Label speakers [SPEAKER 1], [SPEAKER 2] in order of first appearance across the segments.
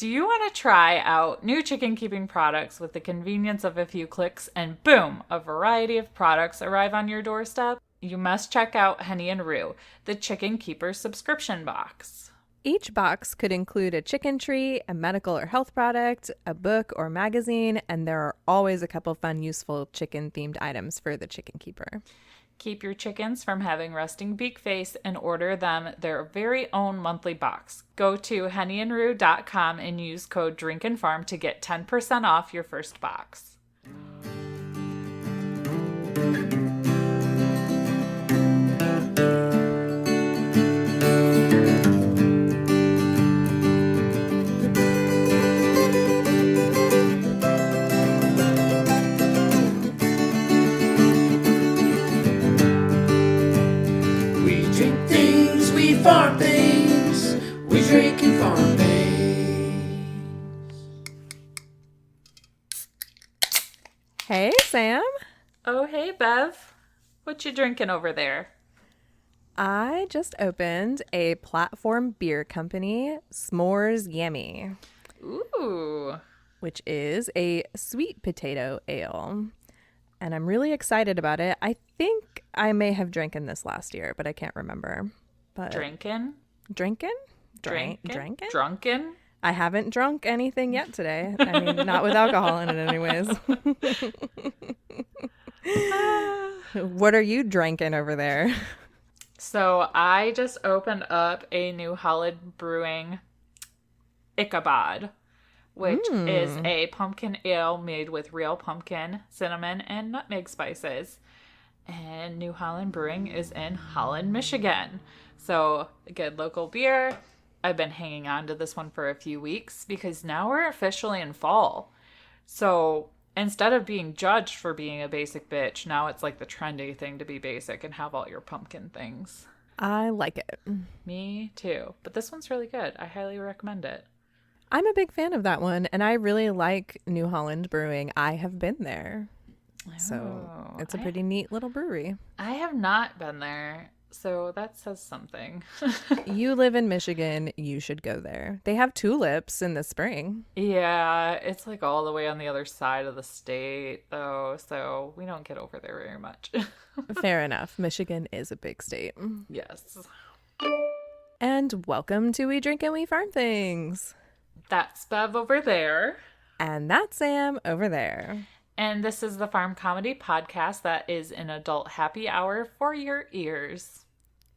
[SPEAKER 1] Do you want to try out new chicken keeping products with the convenience of a few clicks and boom, a variety of products arrive on your doorstep? You must check out Henny and Rue, the Chicken Keeper subscription box.
[SPEAKER 2] Each box could include a chicken treat, a medical or health product, a book or magazine, and there are always a couple fun, useful chicken-themed items for the chicken keeper.
[SPEAKER 1] Keep your chickens from having resting beak face and order them their very own monthly box. Go to hennyandrue.com and use code DRINKANDFARM to get 10% off your first box.
[SPEAKER 3] Farm things, we drink and farm things.
[SPEAKER 2] Hey, Sam.
[SPEAKER 1] Oh, hey, Bev. What you drinking over there?
[SPEAKER 2] I just opened a platform beer company, S'mores Yummy,
[SPEAKER 1] Ooh.
[SPEAKER 2] which is a sweet potato ale. And I'm really excited about it. I think I may have drinking this last year, but I can't remember. But
[SPEAKER 1] Drinking?
[SPEAKER 2] Drinking?
[SPEAKER 1] Drinking?
[SPEAKER 2] Drinking?
[SPEAKER 1] Drunken?
[SPEAKER 2] I haven't drunk anything yet today. I mean, not with alcohol in it anyways. What are you drinking over there?
[SPEAKER 1] So I just opened up a New Holland Brewing Ichabod, which is a pumpkin ale made with real pumpkin, cinnamon, and nutmeg spices. And New Holland Brewing is in Holland, Michigan. So a good local beer. I've been hanging on to this one for a few weeks because now we're officially in fall. So instead of being judged for being a basic bitch, now it's like the trendy thing to be basic and have all your pumpkin things.
[SPEAKER 2] I like it.
[SPEAKER 1] Me too. But this one's really good. I highly recommend it.
[SPEAKER 2] I'm a big fan of that one, and I really like New Holland Brewing. I have been there. So it's a pretty neat little brewery.
[SPEAKER 1] I have not been there, so that says something.
[SPEAKER 2] You live in Michigan, you should go there. They have tulips in the spring.
[SPEAKER 1] Yeah, it's like all the way on the other side of the state, though, so we don't get over there very much.
[SPEAKER 2] Fair enough. Michigan is a big state.
[SPEAKER 1] Yes.
[SPEAKER 2] And welcome to We Drink and We Farm Things.
[SPEAKER 1] That's Bev over there.
[SPEAKER 2] And that's Sam over there.
[SPEAKER 1] And this is the Farm Comedy Podcast that is an adult happy hour for your ears.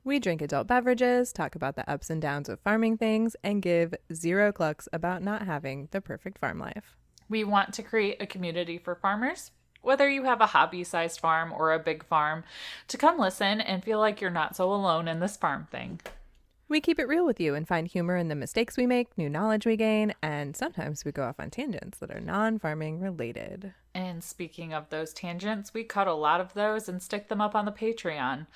[SPEAKER 2] We drink adult beverages, talk about the ups and downs of farming things, and give zero clucks about not having the perfect farm life.
[SPEAKER 1] We want to create a community for farmers, whether you have a hobby-sized farm or a big farm, to come listen and feel like you're not so alone in this farm thing.
[SPEAKER 2] We keep it real with you and find humor in the mistakes we make, new knowledge we gain, and sometimes we go off on tangents that are non-farming related.
[SPEAKER 1] And speaking of those tangents, we cut a lot of those and stick them up on the Patreon.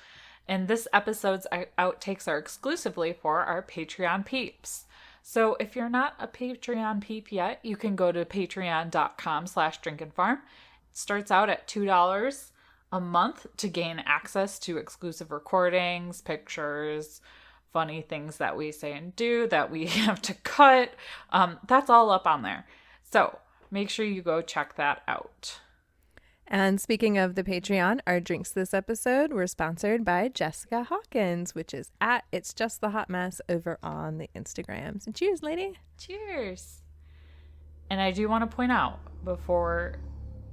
[SPEAKER 1] And this episode's outtakes are exclusively for our Patreon peeps. So if you're not a Patreon peep yet, you can go to patreon.com/drinkandfarm. It starts out at $2 a month to gain access to exclusive recordings, pictures, funny things that we say and do that we have to cut. That's all up on there. So make sure you go check that out.
[SPEAKER 2] And speaking of the Patreon, our drinks this episode were sponsored by Jessica Hawkins, which is at It's Just the Hot Mess over on the Instagrams. And cheers, lady.
[SPEAKER 1] Cheers. And I do want to point out before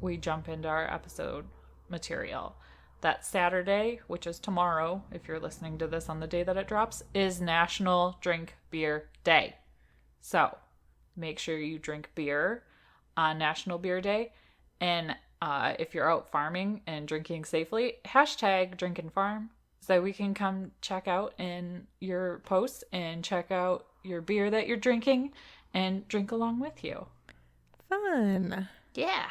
[SPEAKER 1] we jump into our episode material that Saturday, which is tomorrow, if you're listening to this on the day that it drops, is National Drink Beer Day. So make sure you drink beer on National Beer Day. And if you're out farming and drinking safely, hashtag drink and farm so we can come check out in your posts and check out your beer that you're drinking and drink along with you.
[SPEAKER 2] Fun.
[SPEAKER 1] Yeah.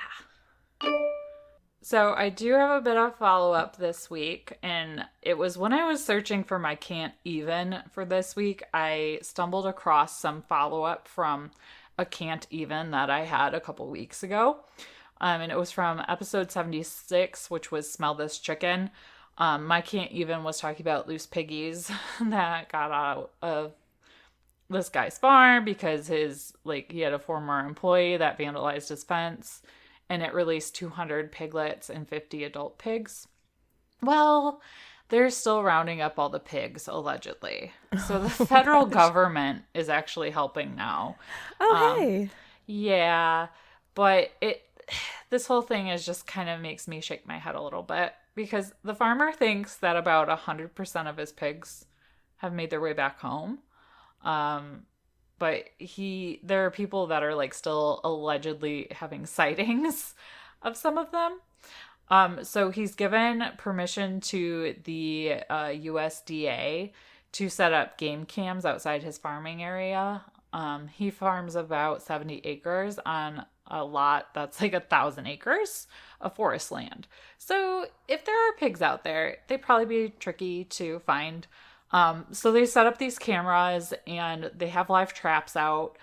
[SPEAKER 1] So I do have a bit of follow-up this week, and it was when I was searching for my can't even for this week, I stumbled across some follow-up from a can't even that I had a couple weeks ago. And it was from episode 76, which was Smell This Chicken. My can't even was talking about loose piggies that got out of this guy's farm because he had a former employee that vandalized his fence, and it released 200 piglets and 50 adult pigs. Well, they're still rounding up all the pigs, allegedly. So the federal government is actually helping now.
[SPEAKER 2] Oh, hey.
[SPEAKER 1] Yeah, but this whole thing is just kind of makes me shake my head a little bit, because the farmer thinks that about 100% of his pigs have made their way back home. But there are people that are like still allegedly having sightings of some of them. So he's given permission to the USDA to set up game cams outside his farming area. He farms about 70 acres on a lot that's like 1,000 acres of forest land. So if there are pigs out there, they'd probably be tricky to find. So they set up these cameras and they have live traps out.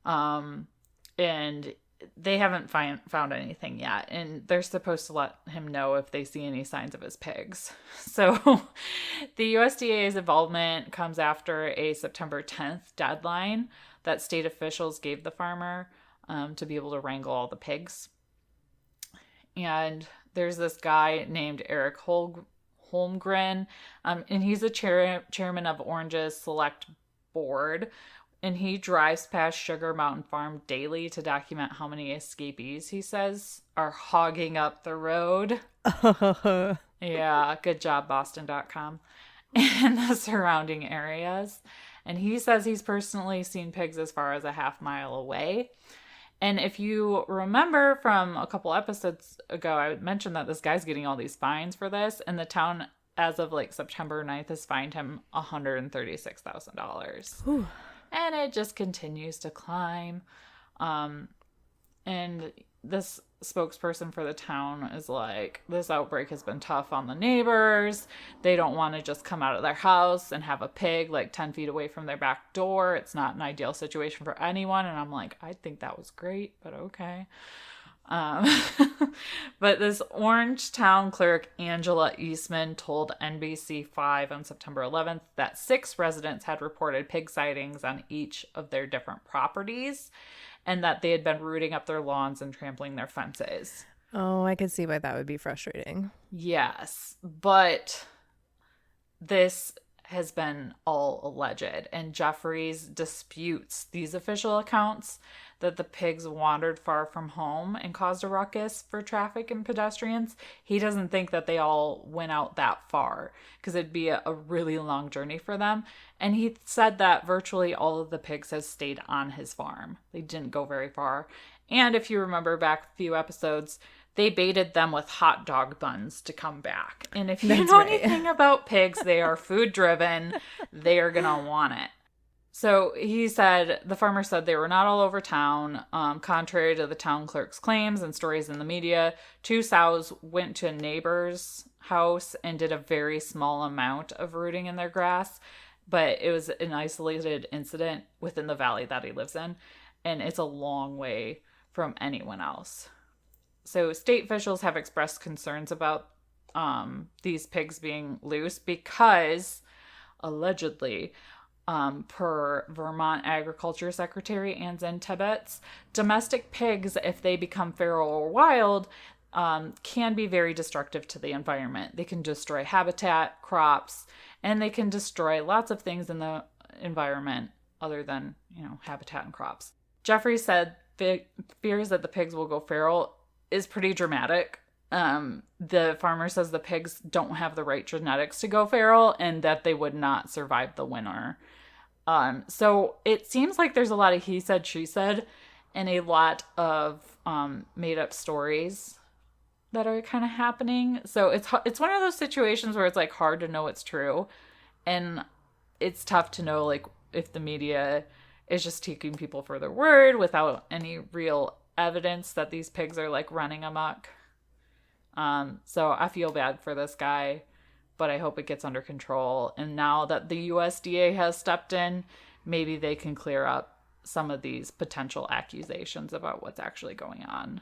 [SPEAKER 1] And they haven't found anything yet. And they're supposed to let him know if they see any signs of his pigs. So the USDA's involvement comes after a September 10th deadline that state officials gave the farmer to be able to wrangle all the pigs. And there's this guy named Eric Holmgren, and he's the chairman of Orange's Select Board, and he drives past Sugar Mountain Farm daily to document how many escapees, he says, are hogging up the road. Yeah, good job, Boston.com. And the surrounding areas. And he says he's personally seen pigs as far as a half-mile away. And if you remember from a couple episodes ago, I mentioned that this guy's getting all these fines for this, and the town, as of like September 9th, has fined him $136,000. And it just continues to climb. And this spokesperson for the town is like, this outbreak has been tough on the neighbors. They don't want to just come out of their house and have a pig like 10 feet away from their back door. It's not an ideal situation for anyone. And I'm like, I think that was great, but okay. But this Orange Town clerk, Angela Eastman, told NBC5 on September 11th that 6 residents had reported pig sightings on each of their different properties, and that they had been rooting up their lawns and trampling their fences.
[SPEAKER 2] Oh, I could see why that would be frustrating.
[SPEAKER 1] Yes, but this has been all alleged, and Jeffries disputes these official accounts that the pigs wandered far from home and caused a ruckus for traffic and pedestrians. He doesn't think that they all went out that far, because it'd be a really long journey for them. And he said that virtually all of the pigs has stayed on his farm. They didn't go very far. And if you remember back a few episodes, they baited them with hot dog buns to come back. And if you know anything about pigs, they are food driven. They are going to want it. So he said, the farmer said they were not all over town. Contrary to the town clerk's claims and stories in the media, 2 sows went to a neighbor's house and did a very small amount of rooting in their grass. But it was an isolated incident within the valley that he lives in. And it's a long way from anyone else. So state officials have expressed concerns about these pigs being loose because, allegedly, per Vermont Agriculture Secretary Anzen Tebbetts, domestic pigs, if they become feral or wild, can be very destructive to the environment. They can destroy habitat, crops, and they can destroy lots of things in the environment other than, habitat and crops. Jeffrey said fears that the pigs will go feral is pretty dramatic. The farmer says the pigs don't have the right genetics to go feral and that they would not survive the winter. So it seems like there's a lot of he said, she said, and a lot of made up stories that are kind of happening. So it's one of those situations where it's like hard to know what's true, and it's tough to know like if the media is just taking people for their word without any real evidence that these pigs are like running amok. So I feel bad for this guy, but I hope it gets under control. And now that the USDA has stepped in, maybe they can clear up some of these potential accusations about what's actually going on.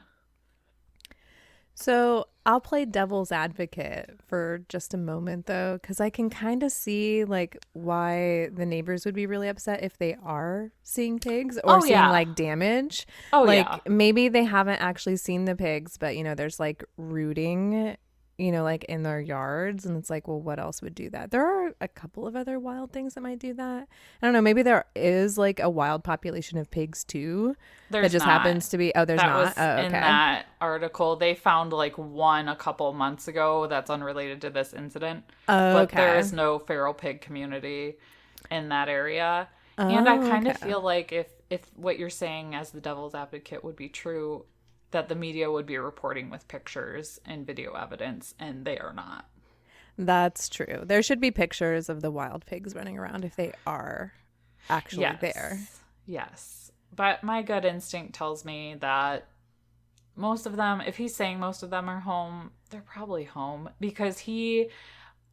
[SPEAKER 2] So I'll play devil's advocate for just a moment, though, because I can kind of see like why the neighbors would be really upset if they are seeing pigs or
[SPEAKER 1] Oh
[SPEAKER 2] seeing
[SPEAKER 1] yeah.
[SPEAKER 2] like damage.
[SPEAKER 1] Oh yeah.
[SPEAKER 2] Like maybe they haven't actually seen the pigs, but there's like rooting, like in their yards. And it's like, well, what else would do that? There are a couple of other wild things that might do that. I don't know. Maybe there is like a wild population of pigs too that
[SPEAKER 1] There's
[SPEAKER 2] just
[SPEAKER 1] not.
[SPEAKER 2] happens to be. Oh, there's
[SPEAKER 1] That
[SPEAKER 2] not.
[SPEAKER 1] was
[SPEAKER 2] Oh,
[SPEAKER 1] in
[SPEAKER 2] okay.
[SPEAKER 1] that article. They found like one a couple months ago that's unrelated to this incident.
[SPEAKER 2] Oh,
[SPEAKER 1] But there
[SPEAKER 2] okay.
[SPEAKER 1] is no feral pig community in that area. And I
[SPEAKER 2] Oh,
[SPEAKER 1] kind of
[SPEAKER 2] okay.
[SPEAKER 1] feel like if what you're saying as the devil's advocate would be true, that the media would be reporting with pictures and video evidence, and they are not.
[SPEAKER 2] That's true. There should be pictures of the wild pigs running around if they are actually there.
[SPEAKER 1] Yes. Yes. But my gut instinct tells me that most of them, if he's saying most of them are home, they're probably home because he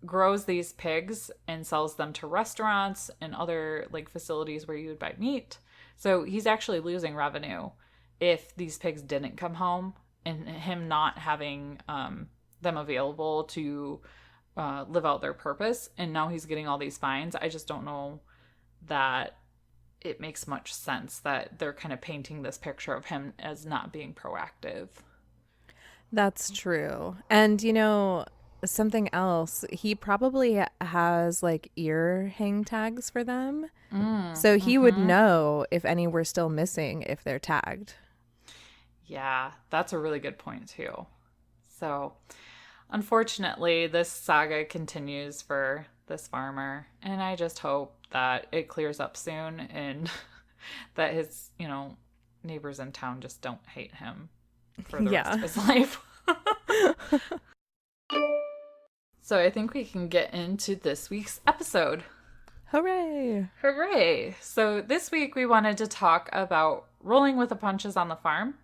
[SPEAKER 1] grows these pigs and sells them to restaurants and other like facilities where you would buy meat. So he's actually losing revenue if these pigs didn't come home and him not having them available to live out their purpose. And now he's getting all these fines. I just don't know that it makes much sense that they're kind of painting this picture of him as not being proactive.
[SPEAKER 2] That's true. And something else, he probably has like ear hang tags for them. So he would know if any were still missing if they're tagged.
[SPEAKER 1] Yeah, that's a really good point, too. So, unfortunately, this saga continues for this farmer, and I just hope that it clears up soon and that his, neighbors in town just don't hate him for the rest
[SPEAKER 2] Yeah.
[SPEAKER 1] of his life. So, I think we can get into this week's episode.
[SPEAKER 2] Hooray.
[SPEAKER 1] Hooray! So, this week we wanted to talk about rolling with the punches on the farm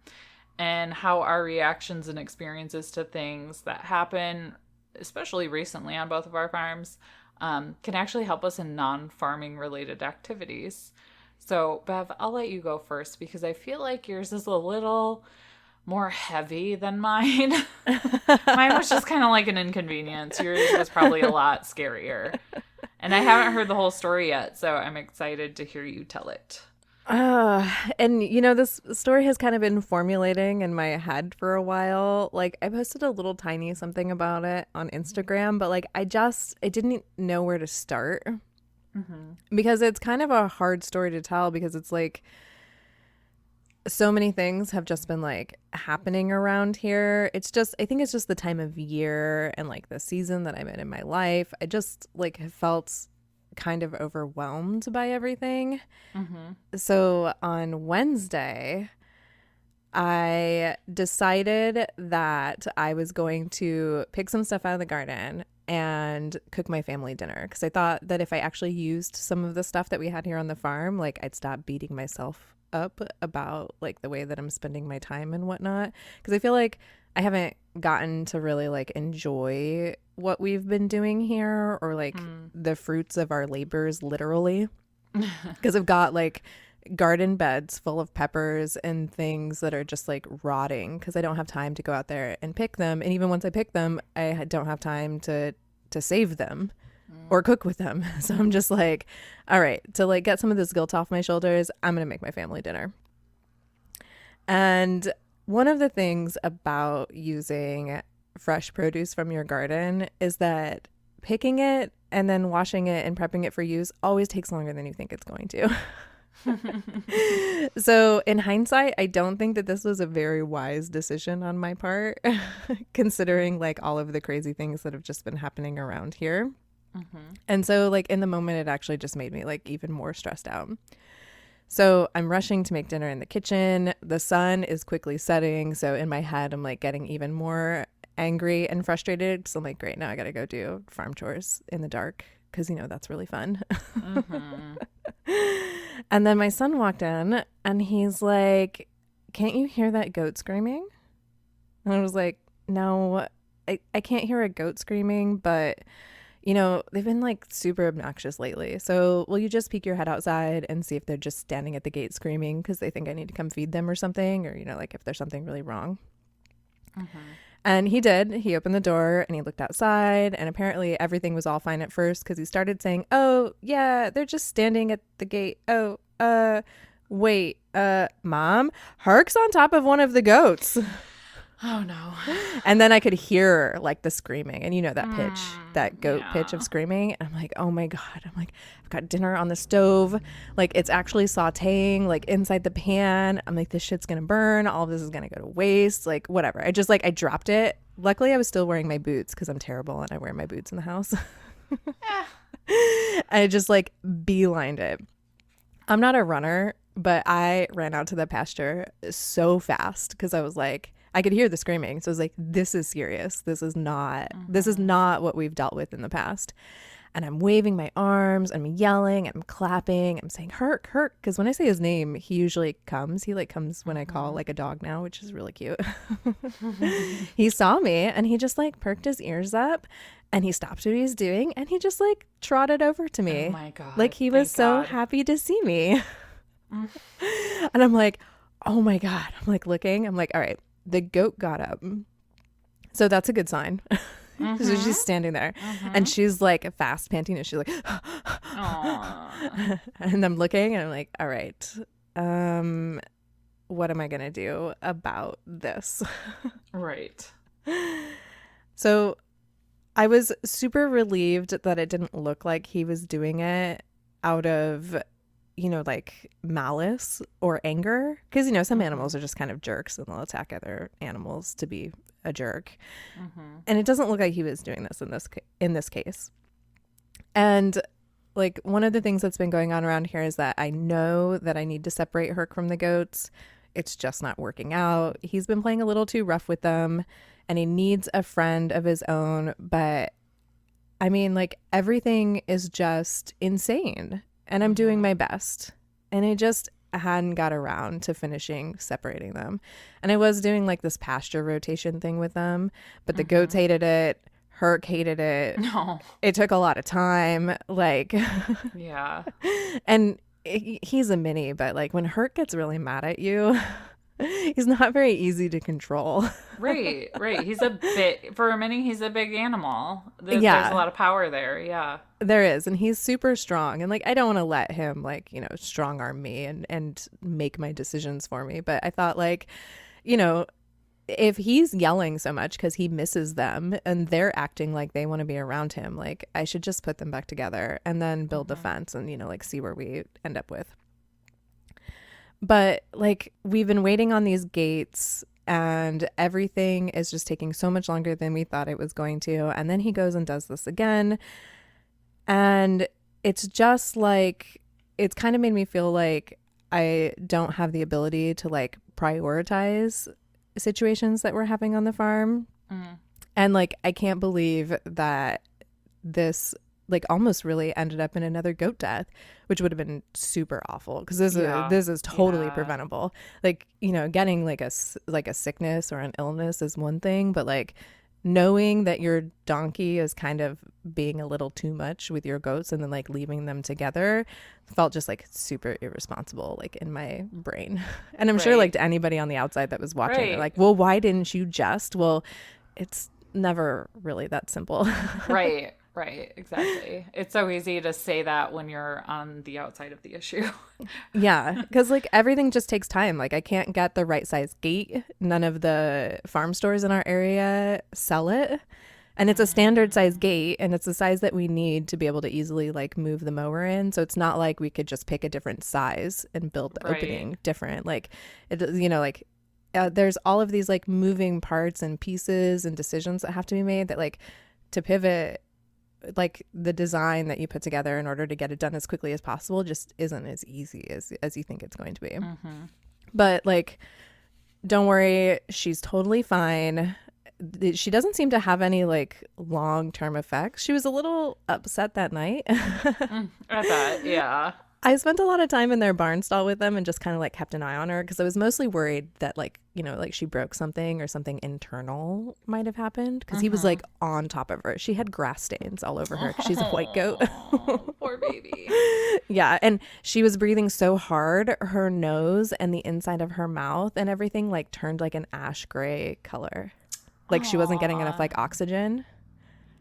[SPEAKER 1] and how our reactions and experiences to things that happen, especially recently on both of our farms, can actually help us in non farming related activities. So, Bev, I'll let you go first because I feel like yours is a little more heavy than mine. Mine was just kind of like an inconvenience. Yours was probably a lot scarier. And I haven't heard the whole story yet, so I'm excited to hear you tell it.
[SPEAKER 2] And this story has kind of been formulating in my head for a while. Like I posted a little tiny something about it on Instagram, but like I didn't know where to start because it's kind of a hard story to tell because it's like so many things have just been like happening around here. I think it's just the time of year and like the season that I'm in my life. I just like have felt kind of overwhelmed by everything. So on Wednesday, I decided that I was going to pick some stuff out of the garden and cook my family dinner because I thought that if I actually used some of the stuff that we had here on the farm, like I'd stop beating myself up about like the way that I'm spending my time and whatnot. Because I feel like I haven't gotten to really like enjoy what we've been doing here or like the fruits of our labors literally. Because I've got like garden beds full of peppers and things that are just like rotting because I don't have time to go out there and pick them. And even once I pick them, I don't have time to save them or cook with them. So I'm just like, all right, to like get some of this guilt off my shoulders, I'm going to make my family dinner. And one of the things about using fresh produce from your garden is that picking it and then washing it and prepping it for use always takes longer than you think it's going to. So in hindsight, I don't think that this was a very wise decision on my part, considering like all of the crazy things that have just been happening around here. And so like in the moment, it actually just made me like even more stressed out. So I'm rushing to make dinner in the kitchen. The sun is quickly setting. So in my head, I'm like getting even more angry and frustrated. So I'm like, great, now I got to go do farm chores in the dark because, that's really fun. And then my son walked in and he's like, can't you hear that goat screaming? And I was like, no, I can't hear a goat screaming, but they've been like super obnoxious lately. So will you just peek your head outside and see if they're just standing at the gate screaming because they think I need to come feed them or something, or, like if there's something really wrong. And he did. He opened the door and he looked outside, and apparently everything was all fine at first because he started saying, "Oh, yeah, they're just standing at the gate. Oh, wait, Mom, Herc's on top of one of the goats."
[SPEAKER 1] Oh no.
[SPEAKER 2] And then I could hear like the screaming, and you know that pitch, that goat pitch
[SPEAKER 1] yeah.
[SPEAKER 2] of screaming. And I'm like, oh my God. I'm like, I've got dinner on the stove. Like it's actually sauteing like inside the pan. I'm like, this shit's going to burn. All of this is going to go to waste. Like whatever. I just like, I dropped it. Luckily I was still wearing my boots because I'm terrible and I wear my boots in the house. I just like beelined it. I'm not a runner, but I ran out to the pasture so fast because I was like, I could hear the screaming. So I was like, this is serious. This is not what we've dealt with in the past. And I'm waving my arms, I'm yelling, I'm clapping, I'm saying, Herc, Herc. Because when I say his name, he usually comes. He like comes when I call like a dog now, which is really cute. He saw me and he just like perked his ears up and he stopped what he's doing and he just like trotted over to me.
[SPEAKER 1] Oh my God.
[SPEAKER 2] Like he was so happy to see me. And I'm like, oh my God. I'm like looking, I'm like, all right. The goat got up. So that's a good sign. So she's standing there and she's like fast panting and she's like, and I'm looking and I'm like, all right, what am I going to do about this?
[SPEAKER 1] Right.
[SPEAKER 2] So I was super relieved that it didn't look like he was doing it out of, you know, like malice or anger, because you know some animals are just kind of jerks and they'll attack other animals to be a jerk, and it doesn't look like he was doing this in this case. And like one of the things that's been going on around here is that I know that I need to separate Herc from the goats. It's just not working out. He's been playing a little too rough with them and he needs a friend of his own, but I mean like everything is just insane. And I'm doing my best. And I just hadn't got around to finishing separating them. And I was doing like this pasture rotation thing with them, but the goats hated it. Herc hated it.
[SPEAKER 1] No.
[SPEAKER 2] It took a lot of time. Like,
[SPEAKER 1] Yeah.
[SPEAKER 2] and he's a mini, but like when Herc gets really mad at you, he's not very easy to control.
[SPEAKER 1] Right. He's a bit, for a mini, he's a big animal. There's a lot of power there. Yeah.
[SPEAKER 2] There is, and he's super strong, and like I don't want to let him like, you know, strong arm me and make my decisions for me, but I thought like, you know, if he's yelling so much because he misses them and they're acting like they want to be around him, like I should just put them back together and then build the fence and, you know, like see where we end up with. But like we've been waiting on these gates and everything is just taking so much longer than we thought it was going to, and then he goes and does this again. And it's just like, it's kind of made me feel like I don't have the ability to like prioritize situations that we're having on the farm. And like, I can't believe that this like almost really ended up in another goat death, which would have been super awful because this is totally preventable. Like, you know, getting like a sickness or an illness is one thing, but like knowing that your donkey is kind of being a little too much with your goats and then like leaving them together felt just like super irresponsible, like in my brain. And I'm sure like to anybody on the outside that was watching, they're like, well, why didn't you just? Well, it's never really that simple.
[SPEAKER 1] Right, exactly. It's so easy to say that when you're on the outside of the issue.
[SPEAKER 2] Yeah, because like everything just takes time. Like I can't get the right size gate. None of the farm stores in our area sell it. And it's a standard size gate and it's the size that we need to be able to easily like move the mower in. So it's not like we could just pick a different size and build the opening different. Like, it, you know, like there's all of these like moving parts and pieces and decisions that have to be made that like to pivot like the design that you put together in order to get it done as quickly as possible just isn't as easy as you think it's going to be. But like, don't worry, she's totally fine. She doesn't seem to have any like long-term effects. She was a little upset that night.
[SPEAKER 1] I bet, yeah.
[SPEAKER 2] I spent a lot of time in their barn stall with them and just kind of like kept an eye on her because I was mostly worried that like, you know, like she broke something or something internal might have happened because he was like on top of her. She had grass stains all over her 'cause she's a white goat.
[SPEAKER 1] Poor baby.
[SPEAKER 2] Yeah, and she was breathing so hard, her nose and the inside of her mouth and everything like turned like an ash gray color. Like she wasn't getting enough
[SPEAKER 1] Aw.
[SPEAKER 2] like oxygen.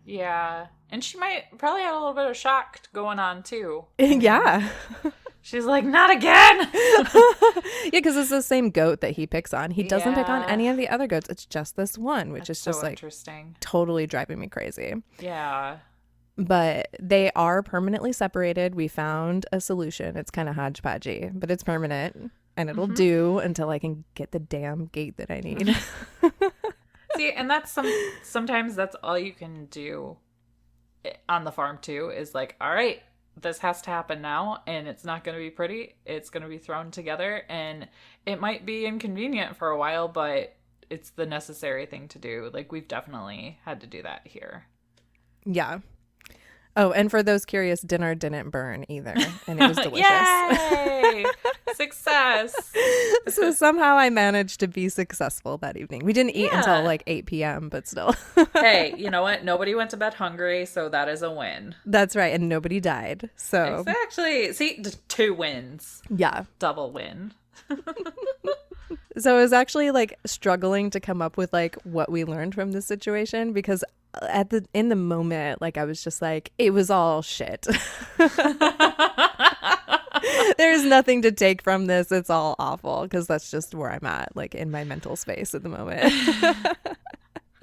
[SPEAKER 1] Yeah. And she might probably had a little bit of shock going on too.
[SPEAKER 2] Yeah.
[SPEAKER 1] She's like, not again.
[SPEAKER 2] Yeah, because it's the same goat that he picks on. He doesn't pick on
[SPEAKER 1] Yeah.
[SPEAKER 2] any of the other goats. It's just this one, which is
[SPEAKER 1] So
[SPEAKER 2] just like
[SPEAKER 1] interesting.
[SPEAKER 2] totally driving me crazy.
[SPEAKER 1] Yeah.
[SPEAKER 2] But they are permanently separated. We found a solution. It's kind of hodgepodgey, but it's permanent and it'll do until I can get the damn gate that I need.
[SPEAKER 1] See, and that's sometimes that's all you can do on the farm too, is like, all right, this has to happen now, and it's not going to be pretty. It's going to be thrown together, and it might be inconvenient for a while, but it's the necessary thing to do. Like, we've definitely had to do that here.
[SPEAKER 2] Yeah. Oh, and for those curious, dinner didn't burn either, and it was delicious.
[SPEAKER 1] Yay! Success!
[SPEAKER 2] So somehow I managed to be successful that evening. We didn't eat until
[SPEAKER 1] Yeah.
[SPEAKER 2] like 8 p.m., but still.
[SPEAKER 1] Hey, you know what? Nobody went to bed hungry, so that is a win.
[SPEAKER 2] That's right, and nobody died. So
[SPEAKER 1] Exactly. See, 2 wins.
[SPEAKER 2] yeah.
[SPEAKER 1] Double win.
[SPEAKER 2] So I was actually like struggling to come up with like what we learned from this situation because in the moment, like I was just like, it was all shit. There's nothing to take from this. It's all awful because that's just where I'm at, like in my mental space at the moment.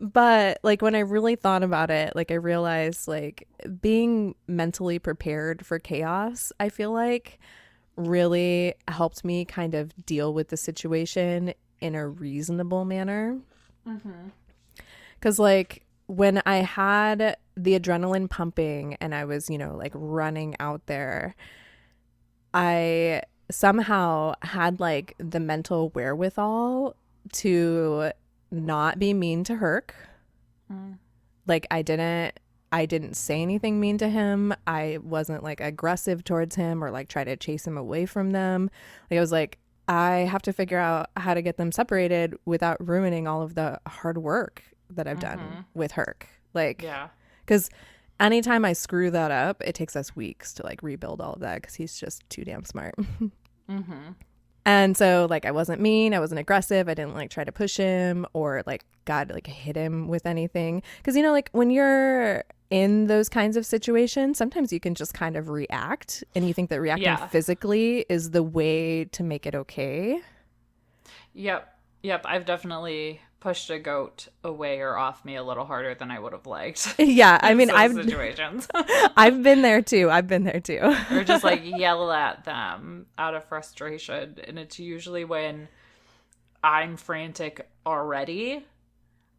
[SPEAKER 2] But like when I really thought about it, like I realized like being mentally prepared for chaos, I feel like really helped me kind of deal with the situation in a reasonable manner. Because like when I had the adrenaline pumping and I was, like running out there, I somehow had like the mental wherewithal to not be mean to Herc. Like I didn't say anything mean to him. I wasn't like aggressive towards him or like try to chase him away from them. Like I was like, I have to figure out how to get them separated without ruining all of the hard work that I've done with Herc. Like,
[SPEAKER 1] Yeah.
[SPEAKER 2] because anytime I screw that up, it takes us weeks to like rebuild all of that because he's just too damn smart. And so like I wasn't mean, I wasn't aggressive, I didn't like try to push him or like hit him with anything. Because like when you're in those kinds of situations, sometimes you can just kind of react and you think that reacting
[SPEAKER 1] Yeah.
[SPEAKER 2] physically is the way to make it okay.
[SPEAKER 1] Yep. I've definitely pushed a goat away or off me a little harder than I would have liked.
[SPEAKER 2] Yeah, I mean,
[SPEAKER 1] Some situations.
[SPEAKER 2] I've been there too.
[SPEAKER 1] Or just like yell at them out of frustration. And it's usually when I'm frantic already,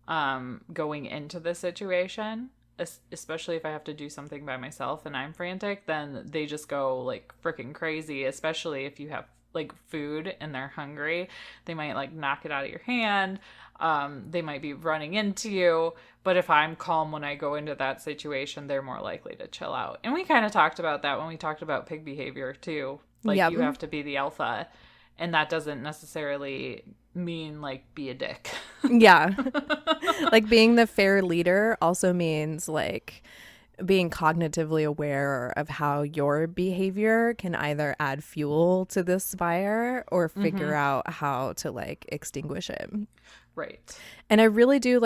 [SPEAKER 1] going into the situation, especially if I have to do something by myself and I'm frantic, then they just go like freaking crazy, especially if you have like food and they're hungry. They might like knock it out of your hand. They might be running into you. But if I'm calm when I go into that situation, they're more likely to chill out. And we kind of talked about that when we talked about pig behavior too. Like
[SPEAKER 2] Yep.
[SPEAKER 1] you have to be the alpha. And that doesn't necessarily mean like be a dick.
[SPEAKER 2] Yeah. Like being the fair leader also means like being cognitively aware of how your behavior can either add fuel to this fire or figure out how to like extinguish it.
[SPEAKER 1] Right.
[SPEAKER 2] And I really do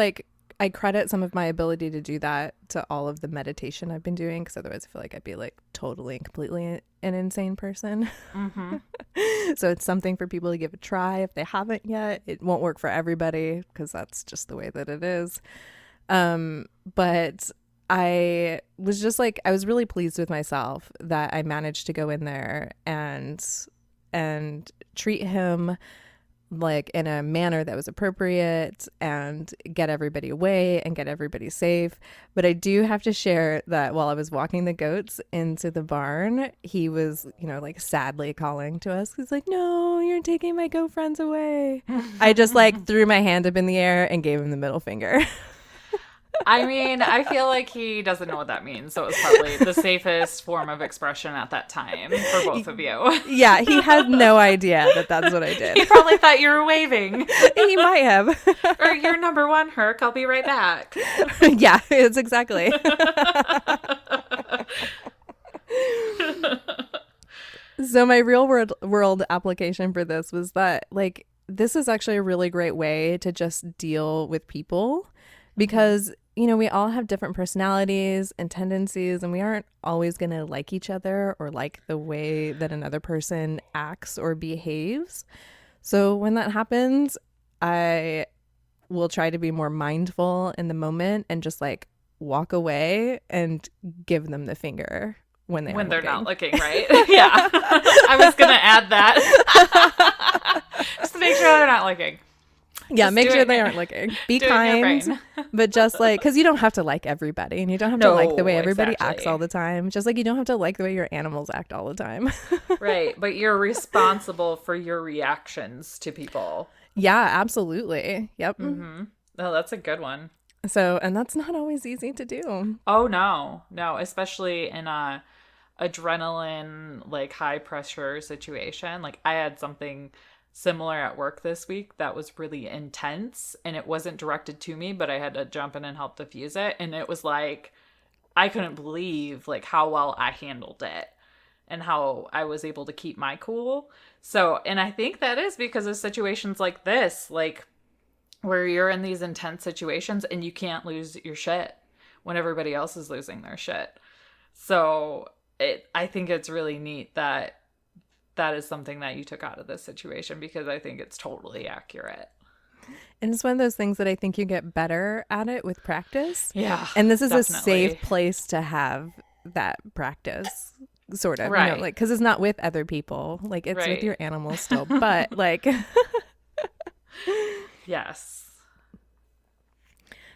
[SPEAKER 2] I credit some of my ability to do that to all of the meditation I've been doing, because otherwise I feel like I'd be like totally and completely an insane person. So it's something for people to give a try if they haven't yet. It won't work for everybody because that's just the way that it is. But I was just like, I was really pleased with myself that I managed to go in there and treat him like in a manner that was appropriate and get everybody away and get everybody safe. But I do have to share that while I was walking the goats into the barn, he was, like sadly calling to us. He's like, "No, you're taking my goat friends away." I just like threw my hand up in the air and gave him the middle finger.
[SPEAKER 1] I mean, I feel like he doesn't know what that means, so it was probably the safest form of expression at that time for both of you.
[SPEAKER 2] Yeah, he had no idea that that's what I
[SPEAKER 1] He
[SPEAKER 2] did.
[SPEAKER 1] probably thought you were waving.
[SPEAKER 2] He might have.
[SPEAKER 1] Or you're number one, Herc. I'll be right back.
[SPEAKER 2] Yeah, it's exactly. So my real world application for this was that like this is actually a really great way to just deal with people because you know we all have different personalities and tendencies, and we aren't always going to like each other or like the way that another person acts or behaves. So when that happens, I will try to be more mindful in the moment and just like walk away and give them the finger when
[SPEAKER 1] When they're not
[SPEAKER 2] looking.
[SPEAKER 1] looking, right? Yeah. I was going to add that. Just to make sure they're not looking.
[SPEAKER 2] Yeah,
[SPEAKER 1] Just
[SPEAKER 2] make
[SPEAKER 1] do
[SPEAKER 2] sure
[SPEAKER 1] it
[SPEAKER 2] they
[SPEAKER 1] in-
[SPEAKER 2] aren't looking. Be
[SPEAKER 1] do it in your
[SPEAKER 2] kind,
[SPEAKER 1] brain.
[SPEAKER 2] but just like, because you don't have to like everybody, and you don't have to like the way
[SPEAKER 1] No,
[SPEAKER 2] everybody acts
[SPEAKER 1] exactly.
[SPEAKER 2] all the time. Just like you don't have to like the way your animals act all the time.
[SPEAKER 1] Right. But you're responsible for your reactions to people.
[SPEAKER 2] Yeah, absolutely. Yep.
[SPEAKER 1] Oh, that's a good one.
[SPEAKER 2] So, and that's not always easy to do.
[SPEAKER 1] Oh, no. No, especially in a adrenaline, like high pressure situation. Like I had something similar at work this week that was really intense, and it wasn't directed to me, but I had to jump in and help diffuse it. And it was like, I couldn't believe like how well I handled it and how I was able to keep my cool. So, and I think that is because of situations like this, like where you're in these intense situations and you can't lose your shit when everybody else is losing their shit. So, I think it's really neat that that is something that you took out of this situation, because I think it's totally accurate.
[SPEAKER 2] And it's one of those things that I think you get better at it with practice.
[SPEAKER 1] Yeah.
[SPEAKER 2] And this is a
[SPEAKER 1] definitely.
[SPEAKER 2] safe place to have that practice, sort of. You
[SPEAKER 1] Right.
[SPEAKER 2] know, like, because it's not with other people. Like, it's
[SPEAKER 1] Right.
[SPEAKER 2] with your animals still. But, like,
[SPEAKER 1] Yes.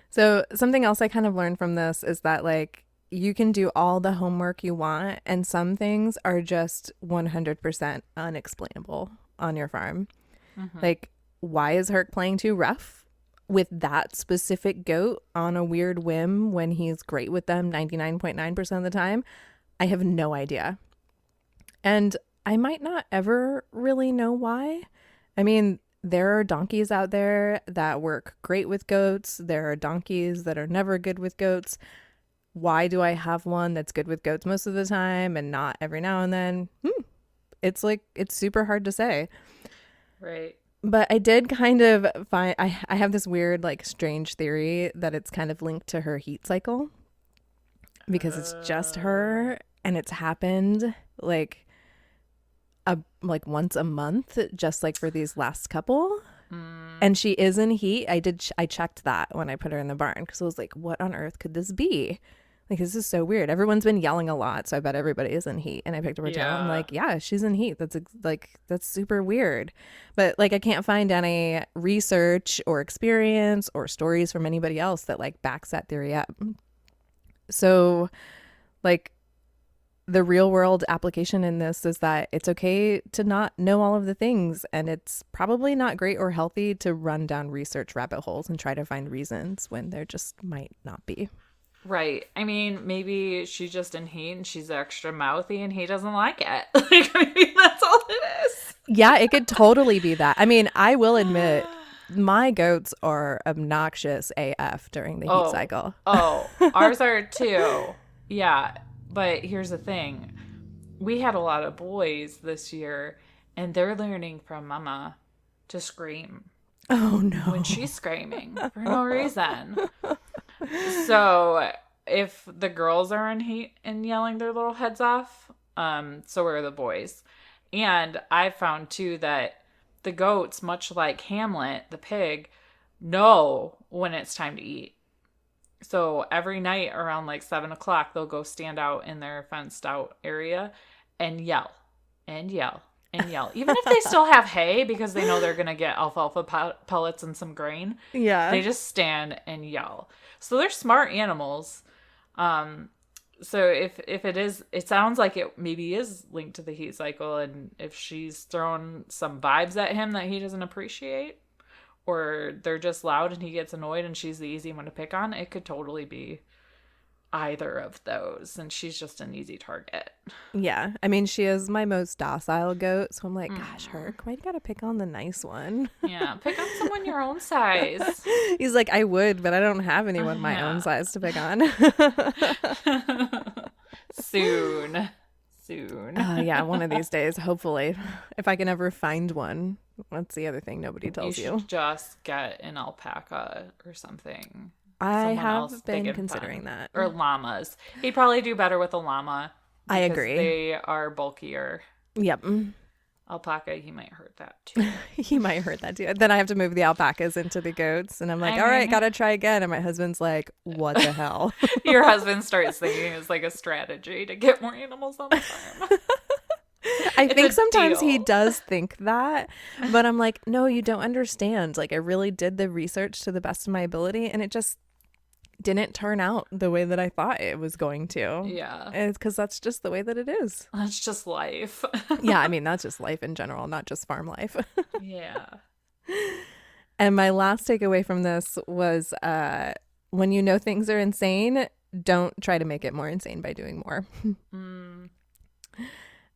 [SPEAKER 2] so something else I kind of learned from this is that, like, you can do all the homework you want, and some things are just 100% unexplainable on your farm. Like, why is Herc playing too rough with that specific goat on a weird whim when he's great with them 99.9% of the time? I have no idea. And I might not ever really know why. I mean, there are donkeys out there that work great with goats. There are donkeys that are never good with goats. Why do I have one that's good with goats most of the time and not every now and then? It's like, it's super hard to say.
[SPEAKER 1] Right.
[SPEAKER 2] But I did kind of find, I have this weird, like, strange theory that it's kind of linked to her heat cycle, because it's just her and it's happened like once a month, just like for these last couple. And she is in heat. I checked that when I put her in the barn, because I was like, what on earth could this be? Like, this is so weird. Everyone's been yelling a lot, so I bet everybody is in heat. And I picked up her tail. I'm
[SPEAKER 1] Yeah.
[SPEAKER 2] like, yeah, she's in heat. That's super weird. But, like, I can't find any research or experience or stories from anybody else that, like, backs that theory up. So, like, the real world application in this is that it's okay to not know all of the things, and it's probably not great or healthy to run down research rabbit holes and try to find reasons when there just might not be.
[SPEAKER 1] Right. I mean, maybe she's just in heat and she's extra mouthy and he doesn't like it. Like, maybe that's all it is.
[SPEAKER 2] Yeah, it could totally be that. I mean, I will admit my goats are obnoxious AF during the heat cycle.
[SPEAKER 1] Oh, ours are too. Yeah. But here's the thing. We had a lot of boys this year, and they're learning from mama to scream
[SPEAKER 2] Oh no.
[SPEAKER 1] when she's screaming for no reason. So if the girls are in heat and yelling their little heads off, so are the boys. And I found too that the goats, much like Hamlet, the pig, know when it's time to eat. So every night around like 7 o'clock, they'll go stand out in their fenced out area and yell and yell and yell. Even if they still have hay, because they know they're going to get alfalfa pellets and some grain,
[SPEAKER 2] Yeah.
[SPEAKER 1] they just stand and yell. So they're smart animals. So if it is, it sounds like it maybe is linked to the heat cycle, and if she's throwing some vibes at him that he doesn't appreciate, or they're just loud and he gets annoyed and she's the easy one to pick on, it could totally be either of those, and she's just an easy target.
[SPEAKER 2] Yeah. I mean, she is my most docile goat, so I'm like, gosh, Herc, why you gotta pick on the nice one?
[SPEAKER 1] Yeah, pick on someone your own size.
[SPEAKER 2] He's like, I would, but I don't have anyone my
[SPEAKER 1] Yeah.
[SPEAKER 2] own size to pick on.
[SPEAKER 1] Soon.
[SPEAKER 2] Yeah, one of these days, hopefully, if I can ever find one. That's the other thing nobody
[SPEAKER 1] You
[SPEAKER 2] tells
[SPEAKER 1] should
[SPEAKER 2] you.
[SPEAKER 1] just get an alpaca or something.
[SPEAKER 2] I
[SPEAKER 1] someone else
[SPEAKER 2] have
[SPEAKER 1] big
[SPEAKER 2] been
[SPEAKER 1] and
[SPEAKER 2] considering
[SPEAKER 1] fun.
[SPEAKER 2] that.
[SPEAKER 1] Or llamas. He'd probably do better with a llama.
[SPEAKER 2] I
[SPEAKER 1] Because
[SPEAKER 2] agree.
[SPEAKER 1] they are bulkier.
[SPEAKER 2] Yep.
[SPEAKER 1] Alpaca, he might hurt that too.
[SPEAKER 2] He might hurt that too. Then I have to move the alpacas into the goats. And I'm like,
[SPEAKER 1] I
[SPEAKER 2] all right,
[SPEAKER 1] mean-
[SPEAKER 2] gotta try again. And my husband's like, what the hell?
[SPEAKER 1] Your husband starts thinking it's like a strategy to get more animals on the farm.
[SPEAKER 2] I
[SPEAKER 1] It's
[SPEAKER 2] think
[SPEAKER 1] a
[SPEAKER 2] sometimes he
[SPEAKER 1] deal.
[SPEAKER 2] does think that, but I'm like, no, you don't understand. Like, I really did the research to the best of my ability, and it just didn't turn out the way that I thought it was going to.
[SPEAKER 1] Yeah.
[SPEAKER 2] It's because that's just the way that it is.
[SPEAKER 1] That's just life.
[SPEAKER 2] Yeah, I mean, that's just life in general, not just farm life.
[SPEAKER 1] Yeah.
[SPEAKER 2] And my last takeaway from this was when you know things are insane, don't try to make it more insane by doing more.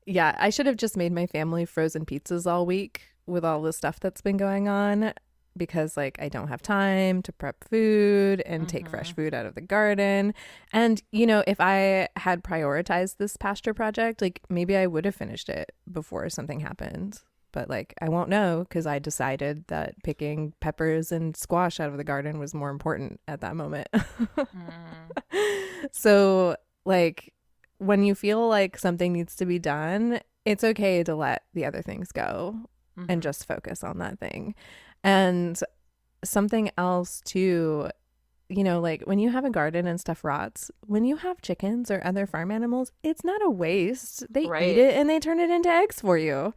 [SPEAKER 2] Yeah, I should have just made my family frozen pizzas all week with all the stuff that's been going on because like I don't have time to prep food and take fresh food out of the garden. And you know, if I had prioritized this pasture project, like maybe I would have finished it before something happened. But like I won't know because I decided that picking peppers and squash out of the garden was more important at that moment. So like when you feel like something needs to be done, it's okay to let the other things go and just focus on that thing. And something else too, you know, like when you have a garden and stuff rots, when you have chickens or other farm animals, it's not a waste. They
[SPEAKER 1] Right.
[SPEAKER 2] eat it and they turn it into eggs for you.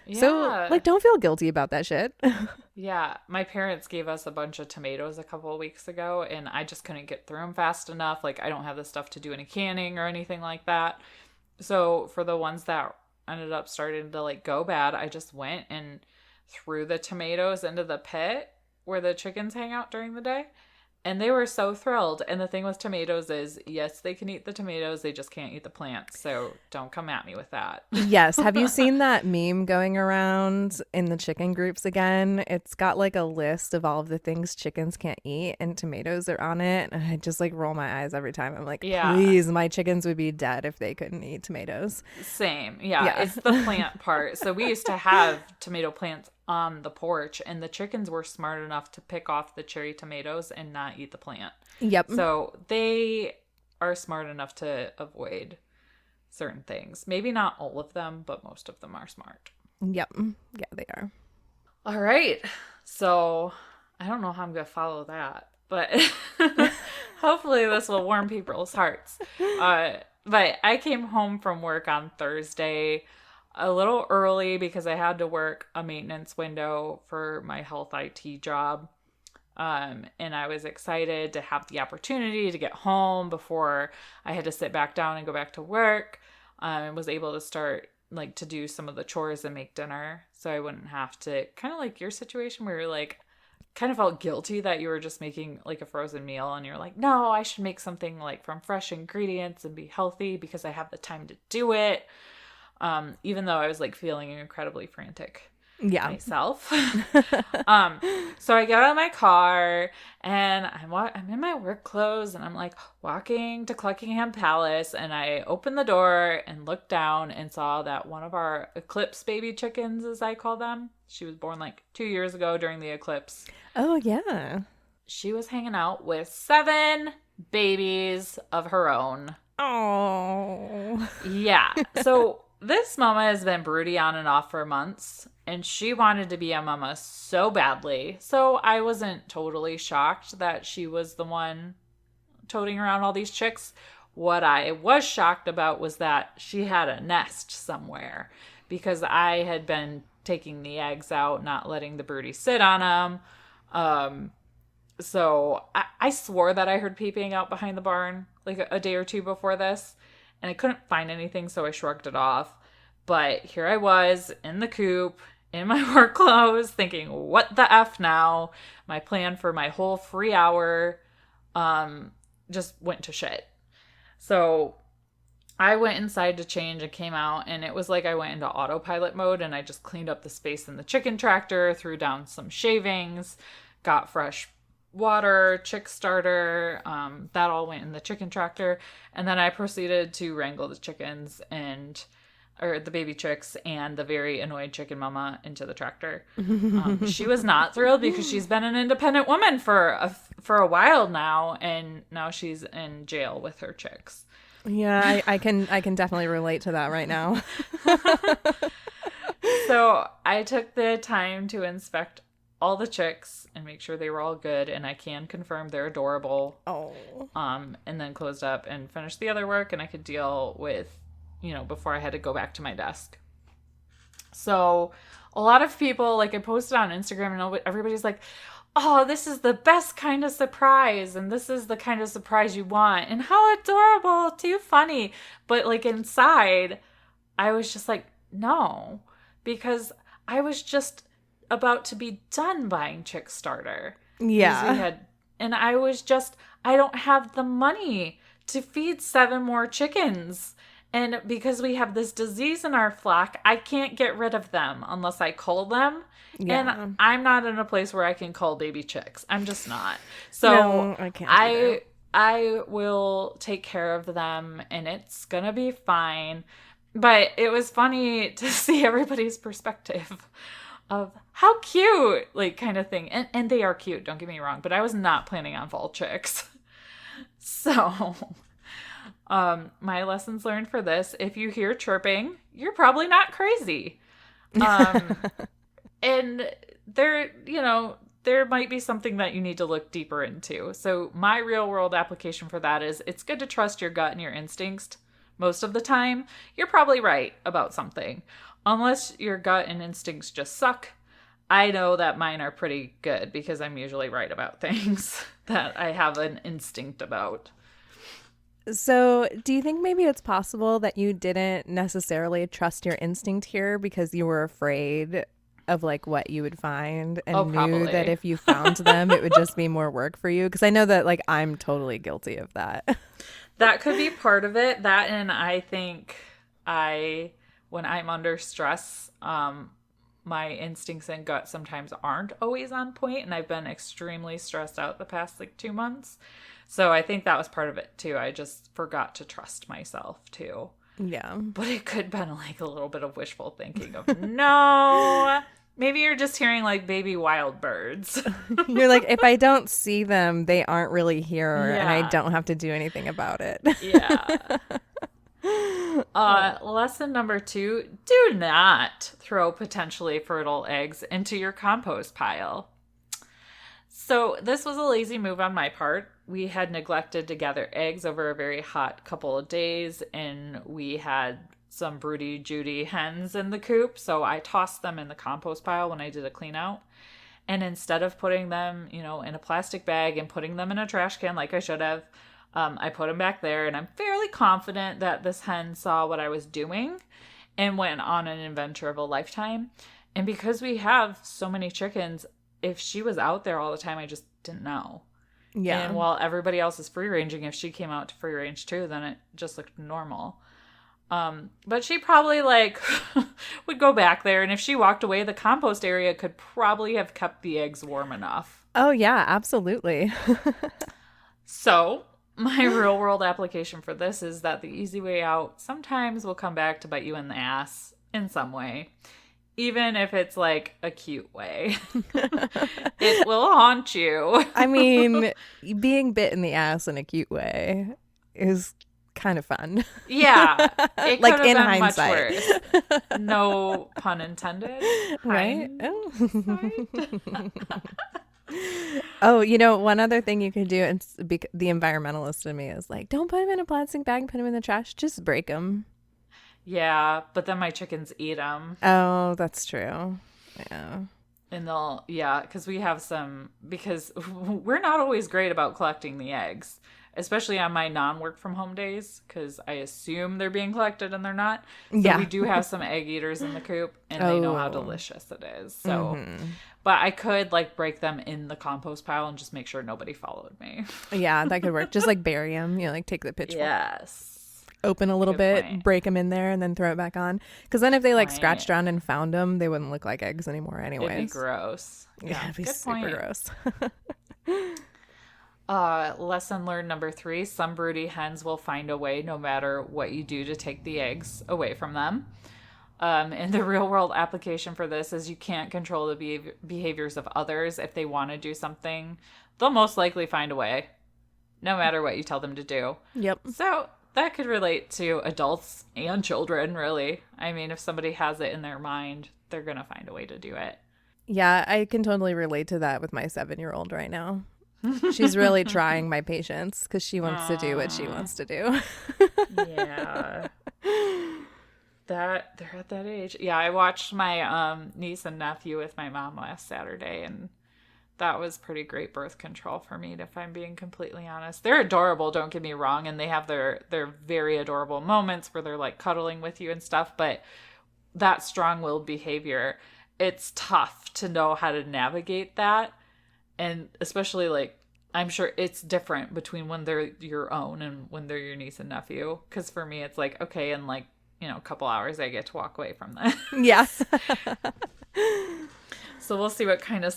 [SPEAKER 1] Yeah.
[SPEAKER 2] So like don't feel guilty about that shit.
[SPEAKER 1] Yeah, my parents gave us a bunch of tomatoes a couple of weeks ago, and I just couldn't get through them fast enough. Like, I don't have the stuff to do any canning or anything like that. So, for the ones that ended up starting to, like, go bad, I just went and threw the tomatoes into the pit where the chickens hang out during the day. And they were so thrilled. And the thing with tomatoes is, yes, they can eat the tomatoes, they just can't eat the plants. So, don't come at me with that.
[SPEAKER 2] Yes. Have you seen that meme going around in the chicken groups again? It's got like a list of all of the things chickens can't eat and tomatoes are on it. And I just like roll my eyes every time. I'm like,
[SPEAKER 1] Yeah.
[SPEAKER 2] please, my chickens would be dead if they couldn't eat tomatoes.
[SPEAKER 1] Same. Yeah,
[SPEAKER 2] Yeah.
[SPEAKER 1] it's the plant part. So we used to have tomato plants on the porch, and the chickens were smart enough to pick off the cherry tomatoes and not eat the plant.
[SPEAKER 2] Yep.
[SPEAKER 1] So they are smart enough to avoid certain things. Maybe not all of them, but most of them are smart.
[SPEAKER 2] Yep. Yeah, they are.
[SPEAKER 1] All right. So I don't know how I'm going to follow that, but hopefully this will warm people's hearts. But I came home from work on Thursday a little early because I had to work a maintenance window for my health IT job. And I was excited to have the opportunity to get home before I had to sit back down and go back to work. And was able to start like to do some of the chores and make dinner so I wouldn't have to, kind of like your situation where you're like kind of felt guilty that you were just making like a frozen meal and you're like, no, I should make something like from fresh ingredients and be healthy because I have the time to do it. Even though I was like feeling incredibly frantic
[SPEAKER 2] Yeah.
[SPEAKER 1] myself. So I get out of my car and I'm in my work clothes and I'm like walking to Cluckingham Palace, and I opened the door and looked down and saw that one of our eclipse baby chickens, as I call them, she was born like 2 years ago during the eclipse.
[SPEAKER 2] Oh, yeah.
[SPEAKER 1] She was hanging out with 7 babies of her own.
[SPEAKER 2] Oh.
[SPEAKER 1] Yeah. So this mama has been broody on and off for months, and she wanted to be a mama so badly. So I wasn't totally shocked that she was the one toting around all these chicks. What I was shocked about was that she had a nest somewhere, because I had been taking the eggs out, not letting the broody sit on them. So I swore that I heard peeping out behind the barn like a day or two before this, and I couldn't find anything, so I shrugged it off. But here I was in the coop, in my work clothes, thinking, what the F now? My plan for my whole free hour just went to shit. So I went inside to change and came out, and it was like I went into autopilot mode, and I just cleaned up the space in the chicken tractor, threw down some shavings, got fresh water, chick starter, that all went in the chicken tractor, and then I proceeded to wrangle the chickens or the baby chicks and the very annoyed chicken mama into the tractor. She was not thrilled because she's been an independent woman for for a while now, and now she's in jail with her chicks.
[SPEAKER 2] Yeah, I can definitely relate to that right now.
[SPEAKER 1] So I took the time to inspect all the chicks and make sure they were all good, and I can confirm they're adorable.
[SPEAKER 2] Oh.
[SPEAKER 1] And then closed up and finished the other work, and I could deal with, before I had to go back to my desk. So a lot of people, like, I posted on Instagram, and everybody's like, oh, this is the best kind of surprise, and this is the kind of surprise you want, and how adorable, too funny. But, like, inside, I was just like, no, because I was just about to be done buying Chick Starter.
[SPEAKER 2] Yeah.
[SPEAKER 1] And I was just, I don't have the money to feed 7 more chickens. And because we have this disease in our flock, I can't get rid of them unless I cull them.
[SPEAKER 2] Yeah.
[SPEAKER 1] And I'm not in a place where I can cull baby chicks. I'm just not. So
[SPEAKER 2] No, I can't either.
[SPEAKER 1] I will take care of them, and it's going to be fine. But it was funny to see everybody's perspective of how cute, like, kind of thing. And they are cute, don't get me wrong, but I was not planning on fall chicks. So, my lessons learned for this: if you hear chirping, you're probably not crazy. And there might be something that you need to look deeper into. So my real world application for that is, it's good to trust your gut and your instincts. Most of the time, you're probably right about something. Unless your gut and instincts just suck, I know that mine are pretty good because I'm usually right about things that I have an instinct about.
[SPEAKER 2] So, do you think maybe it's possible that you didn't necessarily trust your instinct here because you were afraid of, like, what you would find, and knew
[SPEAKER 1] probably.
[SPEAKER 2] that if you found them, it would just be more work for you? Because I know that, like, I'm totally guilty of that.
[SPEAKER 1] That could be part of it. That, and I think when I'm under stress, my instincts and gut sometimes aren't always on point, and I've been extremely stressed out the past, like, 2 months. So I think that was part of it too. I just forgot to trust myself too.
[SPEAKER 2] Yeah.
[SPEAKER 1] But it could have been, like, a little bit of wishful thinking of, no, maybe you're just hearing, like, baby wild birds.
[SPEAKER 2] You're like, if I don't see them, they aren't really here, and I
[SPEAKER 1] Yeah.
[SPEAKER 2] don't have to do anything about it.
[SPEAKER 1] Yeah. Lesson number 2, do not throw potentially fertile eggs into your compost pile. So this was a lazy move on my part. We had neglected to gather eggs over a very hot couple of days, and we had some broody Judy hens in the coop, so I tossed them in the compost pile when I did a clean out. And instead of putting them, in a plastic bag and putting them in a trash can like I should have, I put them back there, and I'm fairly confident that this hen saw what I was doing and went on an adventure of a lifetime. And because we have so many chickens, if she was out there all the time, I just didn't know.
[SPEAKER 2] Yeah.
[SPEAKER 1] And while everybody else is free ranging, if she came out to free range too, then it just looked normal. But she probably, like, would go back there, and if she walked away, the compost area could probably have kept the eggs warm enough.
[SPEAKER 2] Oh, yeah, absolutely.
[SPEAKER 1] So my real world application for this is that the easy way out sometimes will come back to bite you in the ass in some way. Even if it's, like, a cute way. It will haunt you.
[SPEAKER 2] I mean, being bit in the ass in a cute way is kind of fun.
[SPEAKER 1] Yeah. It
[SPEAKER 2] Like,
[SPEAKER 1] could have
[SPEAKER 2] in
[SPEAKER 1] been
[SPEAKER 2] hindsight.
[SPEAKER 1] much worse. No pun intended.
[SPEAKER 2] Right?
[SPEAKER 1] Hindsight.
[SPEAKER 2] Oh, one other thing you could do, and the environmentalist in me is like, don't put them in a plastic bag, put them in the trash, just break them.
[SPEAKER 1] Yeah, but then my chickens eat them.
[SPEAKER 2] Oh, that's true. Yeah.
[SPEAKER 1] And because because we're not always great about collecting the eggs, especially on my non-work from home days, because I assume they're being collected and they're not. So
[SPEAKER 2] Yeah.
[SPEAKER 1] we do have some egg eaters in the coop, and they know how
[SPEAKER 2] Oh.
[SPEAKER 1] delicious it is. So, but I could, like, break them in the compost pile and just make sure nobody followed me.
[SPEAKER 2] Yeah, that could work. Just like bury them, like take the pitchfork,
[SPEAKER 1] Yes.
[SPEAKER 2] open a little
[SPEAKER 1] Good
[SPEAKER 2] bit,
[SPEAKER 1] point.
[SPEAKER 2] break them in there, and then throw it back on. Because then if they, like,
[SPEAKER 1] Point.
[SPEAKER 2] scratched around and found them, they wouldn't look like eggs anymore
[SPEAKER 1] It'd
[SPEAKER 2] anyways.
[SPEAKER 1] be gross.
[SPEAKER 2] Yeah, it'd be
[SPEAKER 1] good
[SPEAKER 2] super
[SPEAKER 1] point.
[SPEAKER 2] gross.
[SPEAKER 1] Lesson learned number 3, some broody hens will find a way no matter what you do to take the eggs away from them. And the real world application for this is you can't control the behaviors of others. If they want to do something, they'll most likely find a way, no matter what you tell them to do.
[SPEAKER 2] Yep.
[SPEAKER 1] So that could relate to adults and children, really. I mean, if somebody has it in their mind, they're going to find a way to do it.
[SPEAKER 2] Yeah, I can totally relate to that with my 7-year-old right now. She's really trying my patience because she wants to do what she wants to do.
[SPEAKER 1] Yeah. They're at that age. Yeah, I watched my niece and nephew with my mom last Saturday, and that was pretty great birth control for me, if I'm being completely honest. They're adorable, don't get me wrong, and they have their very adorable moments where they're like cuddling with you and stuff, but that strong-willed behavior, it's tough to know how to navigate that. And especially, like, I'm sure it's different between when they're your own and when they're your niece and nephew. Because for me, it's like, okay, in like, a couple hours, I get to walk away from that.
[SPEAKER 2] Yeah.
[SPEAKER 1] So we'll see what kind of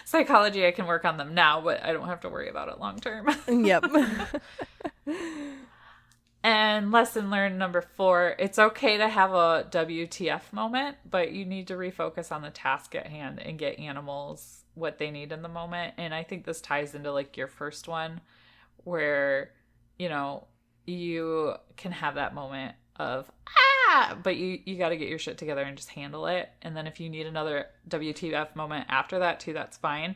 [SPEAKER 1] psychology I can work on them now, but I don't have to worry about it long term.
[SPEAKER 2] Yep.
[SPEAKER 1] And lesson learned number 4, it's okay to have a WTF moment, but you need to refocus on the task at hand and get animals what they need in the moment. And I think this ties into like your first one where, you can have that moment of, but you got to get your shit together and just handle it. And then if you need another WTF moment after that too, that's fine.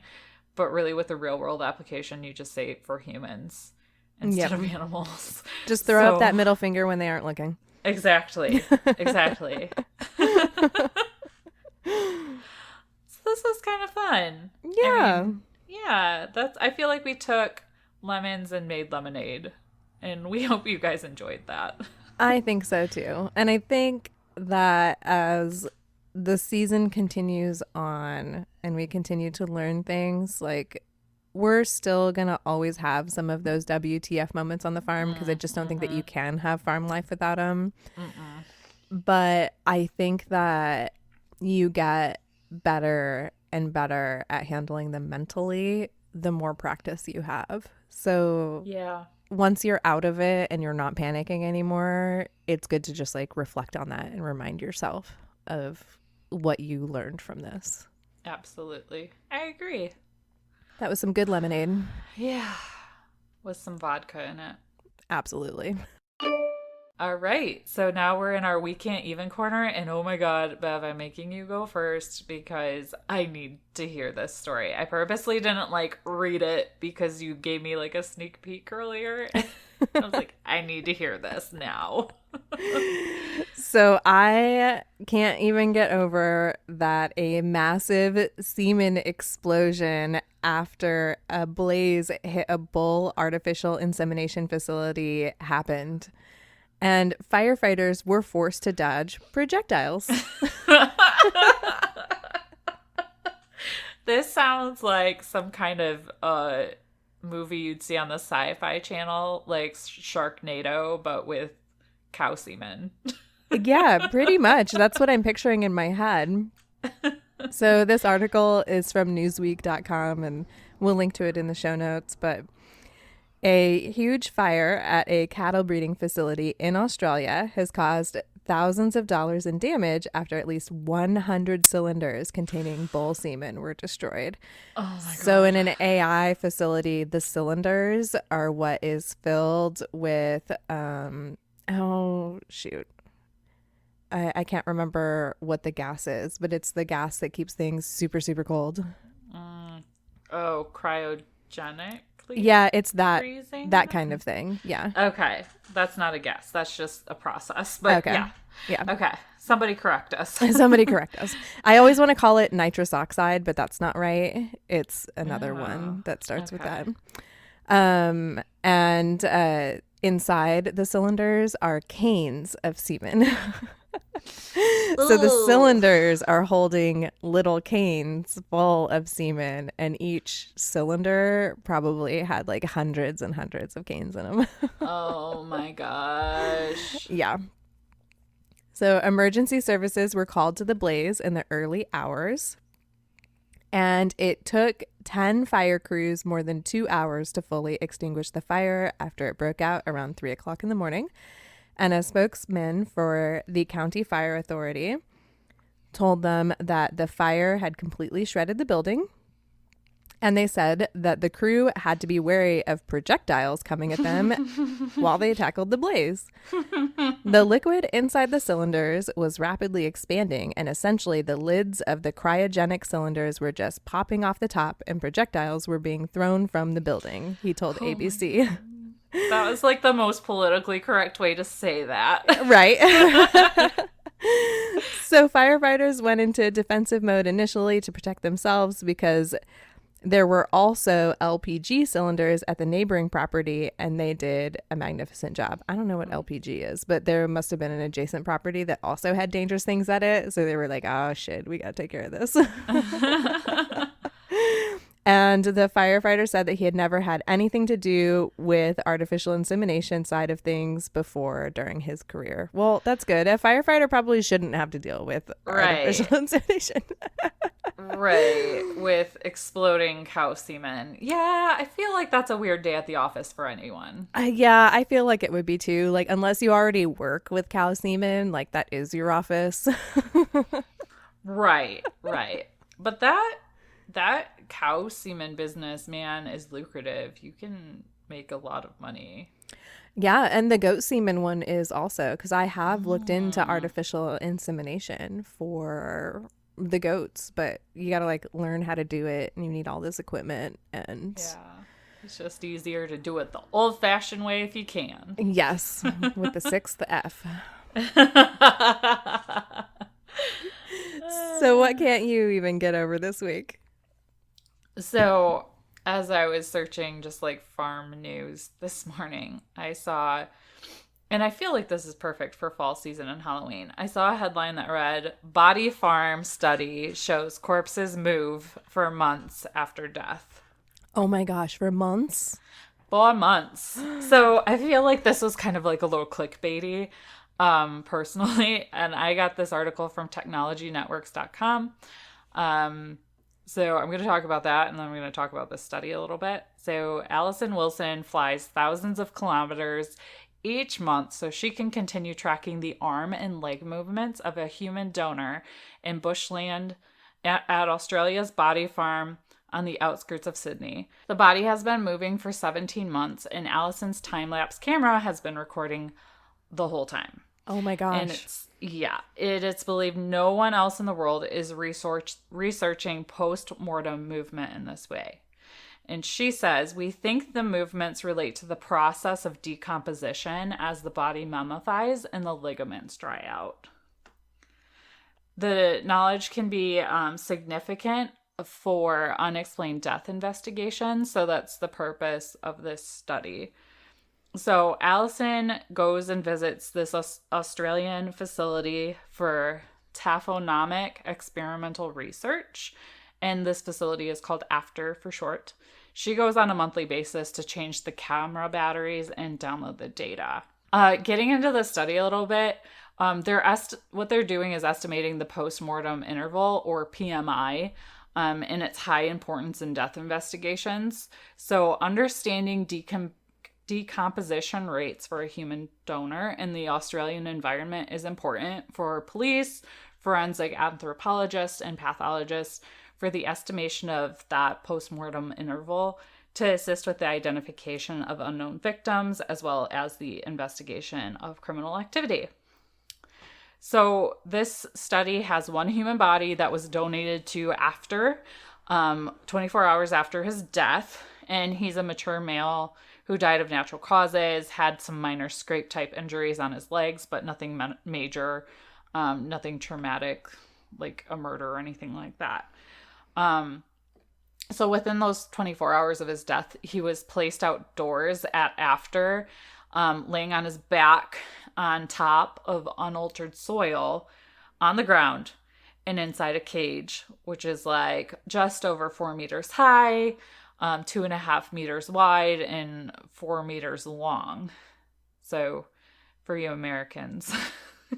[SPEAKER 1] But really with the real world application, you just say for humans instead of animals.
[SPEAKER 2] Just throw up that middle finger when they aren't looking.
[SPEAKER 1] Exactly. Exactly. So this was kind of fun.
[SPEAKER 2] Yeah.
[SPEAKER 1] I feel like we took lemons and made lemonade, and we hope you guys enjoyed that.
[SPEAKER 2] I think so too. And I think that as the season continues on and we continue to learn things, like, we're still going to always have some of those WTF moments on the farm because I just don't think that you can have farm life without them. But I think that you get better and better at handling them mentally the more practice you have. So
[SPEAKER 1] Yeah.
[SPEAKER 2] once you're out of it and you're not panicking anymore, it's good to just like reflect on that and remind yourself of what you learned from this.
[SPEAKER 1] Absolutely. I agree.
[SPEAKER 2] That was some good lemonade.
[SPEAKER 1] Yeah. With some vodka in it.
[SPEAKER 2] Absolutely.
[SPEAKER 1] All right. So now we're in our We Can't Even corner. And oh my God, Bev, I'm making you go first because I need to hear this story. I purposely didn't like read it because you gave me like a sneak peek earlier. I was like, I need to hear this now.
[SPEAKER 2] So I can't even get over that a massive semen explosion after a blaze hit a bull artificial insemination facility happened. And firefighters were forced to dodge projectiles.
[SPEAKER 1] This sounds like some kind of movie you'd see on the Sci-Fi Channel, like Sharknado, but with cow semen.
[SPEAKER 2] Yeah, pretty much. That's what I'm picturing in my head. So this article is from Newsweek.com, and we'll link to it in the show notes. But a huge fire at a cattle breeding facility in Australia has caused thousands of dollars in damage after at least 100 cylinders containing bull semen were destroyed.
[SPEAKER 1] Oh my God.
[SPEAKER 2] So in an AI facility, the cylinders are what is filled with, I can't remember what the gas is, but it's the gas that keeps things super, super cold.
[SPEAKER 1] Oh, cryogenically?
[SPEAKER 2] Yeah, it's that
[SPEAKER 1] freezing?
[SPEAKER 2] that kind of thing. Yeah.
[SPEAKER 1] Okay. That's not a guess. That's just a process. But
[SPEAKER 2] Okay.
[SPEAKER 1] yeah.
[SPEAKER 2] Yeah.
[SPEAKER 1] Okay. Somebody correct us.
[SPEAKER 2] Somebody correct us. I always want to call it nitrous oxide, but that's not right. It's another one that starts with that. And inside the cylinders are canes of semen. So the cylinders are holding little canes full of semen, and each cylinder probably had like hundreds and hundreds of canes in them.
[SPEAKER 1] Oh my gosh.
[SPEAKER 2] Yeah. So emergency services were called to the blaze in the early hours, and it took 10 fire crews more than 2 hours to fully extinguish the fire after it broke out around 3 o'clock in the morning. And a spokesman for the county fire authority told them that the fire had completely shredded the building. And they said that the crew had to be wary of projectiles coming at them while they tackled the blaze. The liquid inside the cylinders was rapidly expanding, and essentially the lids of the cryogenic cylinders were just popping off the top, and projectiles were being thrown from the building, he told ABC.
[SPEAKER 1] That was like the most politically correct way to say that.
[SPEAKER 2] Right. So firefighters went into defensive mode initially to protect themselves because there were also LPG cylinders at the neighboring property, and they did a magnificent job. I don't know what LPG is, but there must have been an adjacent property that also had dangerous things at it. So they were like, oh, shit, we got to take care of this. And the firefighter said that he had never had anything to do with artificial insemination side of things before or during his career. Well, that's good. A firefighter probably shouldn't have to deal with artificial insemination.
[SPEAKER 1] Right, with exploding cow semen. Yeah, I feel like that's a weird day at the office for anyone.
[SPEAKER 2] Yeah, I feel like it would be too. Like, unless you already work with cow semen, like that is your office.
[SPEAKER 1] Right. But that cow semen business, man, is lucrative. You can make a lot of money.
[SPEAKER 2] Yeah, and the goat semen one is also, because I have looked into artificial insemination for the goats, but you got to like learn how to do it, and you need all this equipment. And
[SPEAKER 1] yeah, it's just easier to do it the old-fashioned way if you can.
[SPEAKER 2] Yes, with the sixth F. So what can't you even get over this week?
[SPEAKER 1] So, as I was searching just like farm news this morning, I saw, and I feel like this is perfect for fall season and Halloween. I saw a headline that read, "Body Farm Study Shows Corpses Move for Months After Death."
[SPEAKER 2] Oh my gosh, for months?
[SPEAKER 1] For months. So I feel like this was kind of like a little clickbaity, personally. And I got this article from technologynetworks.com. So I'm going to talk about that, and then I'm going to talk about this study a little bit. So Allison Wilson flies thousands of kilometers each month so she can continue tracking the arm and leg movements of a human donor in bushland at Australia's Body Farm on the outskirts of Sydney. The body has been moving for 17 months, and Allison's time-lapse camera has been recording the whole time.
[SPEAKER 2] Oh my gosh.
[SPEAKER 1] And it's believed no one else in the world is researching post-mortem movement in this way. And she says, "We think the movements relate to the process of decomposition as the body mummifies and the ligaments dry out." The knowledge can be significant for unexplained death investigations. So that's the purpose of this study. So Allison goes and visits this Australian facility for taphonomic experimental research, and this facility is called AFTER for short. She goes on a monthly basis to change the camera batteries and download the data. Getting into the study a little bit, what they're doing is estimating the postmortem interval, or PMI, and its high importance in death investigations. So understanding decomposition rates for a human donor in the Australian environment is important for police, forensic anthropologists, and pathologists for the estimation of that postmortem interval to assist with the identification of unknown victims as well as the investigation of criminal activity. So this study has one human body that was donated to after 24 hours after his death, and he's a mature male who died of natural causes, had some minor scrape type injuries on his legs, but nothing major, nothing traumatic, like a murder or anything like that. So within those 24 hours of his death, he was placed outdoors at after, laying on his back on top of unaltered soil on the ground and inside a cage, which is like just over 4 meters high, 2.5 meters wide, and 4 meters long. So for you Americans,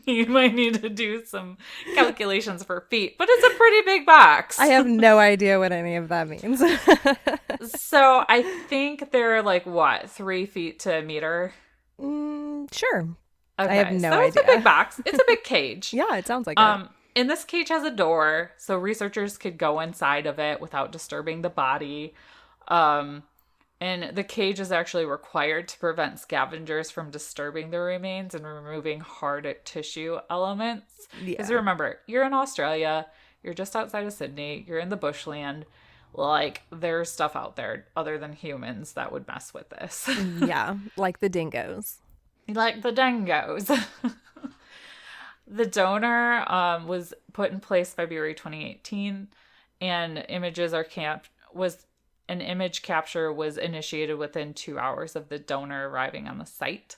[SPEAKER 1] you might need to do some calculations for feet, but it's a pretty big box.
[SPEAKER 2] I have no idea what any of that means.
[SPEAKER 1] So I think they're like, what, 3 feet to a meter?
[SPEAKER 2] Sure.
[SPEAKER 1] Okay,
[SPEAKER 2] I have no
[SPEAKER 1] so it's a
[SPEAKER 2] idea.
[SPEAKER 1] big box. It's a big cage.
[SPEAKER 2] Yeah, it sounds like it.
[SPEAKER 1] And this cage has a door, so researchers could go inside of it without disturbing the body. And the cage is actually required to prevent scavengers from disturbing the remains and removing hard tissue elements. Because
[SPEAKER 2] Yeah.
[SPEAKER 1] remember, you're in Australia, you're just outside of Sydney, you're in the bushland. Like, there's stuff out there other than humans that would mess with this.
[SPEAKER 2] Yeah, like the dingoes.
[SPEAKER 1] Like the dingoes. The donor was put in place February 2018, and an image capture was initiated within 2 hours of the donor arriving on the site.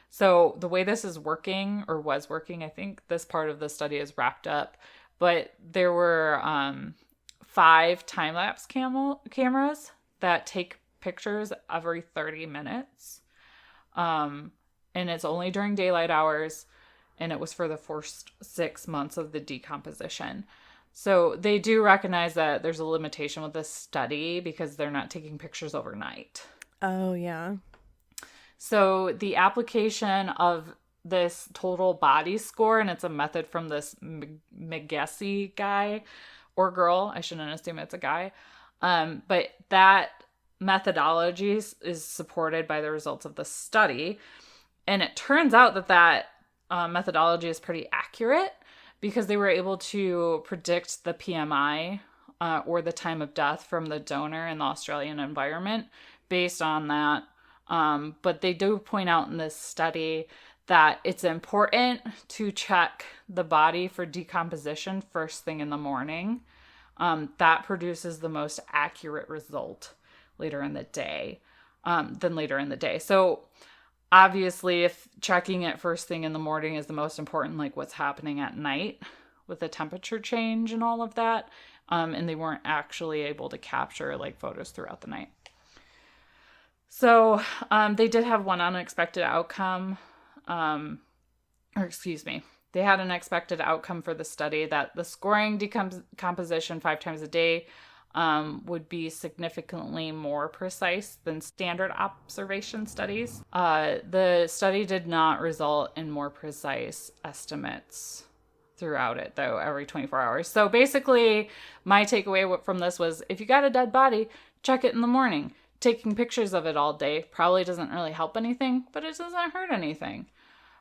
[SPEAKER 1] So the way this is working, or was working, I think this part of the study is wrapped up, but there were 5 time-lapse cameras that take pictures every 30 minutes. And it's only during daylight hours, and it was for the first 6 months of the decomposition. So they do recognize that there's a limitation with this study because they're not taking pictures overnight.
[SPEAKER 2] Oh, yeah.
[SPEAKER 1] So the application of this total body score, and it's a method from this McGessy guy or girl. I shouldn't assume it's a guy. But that methodology is supported by the results of the study. And it turns out that methodology is pretty accurate because they were able to predict the PMI or the time of death from the donor in the Australian environment based on that. But they do point out in this study that it's important to check the body for decomposition first thing in the morning. That produces the most accurate result later in the day than later in the day. So obviously, if checking it first thing in the morning is the most important, like what's happening at night with the temperature change and all of that, and they weren't actually able to capture like photos throughout the night. So they did have one unexpected outcome, they had an expected outcome for the study that the scoring decomposition 5 times a day would be significantly more precise than standard observation studies. The study did not result in more precise estimates throughout it, though, every 24 hours. So basically, my takeaway from this was if you got a dead body, check it in the morning. Taking pictures of it all day probably doesn't really help anything, but it doesn't hurt anything.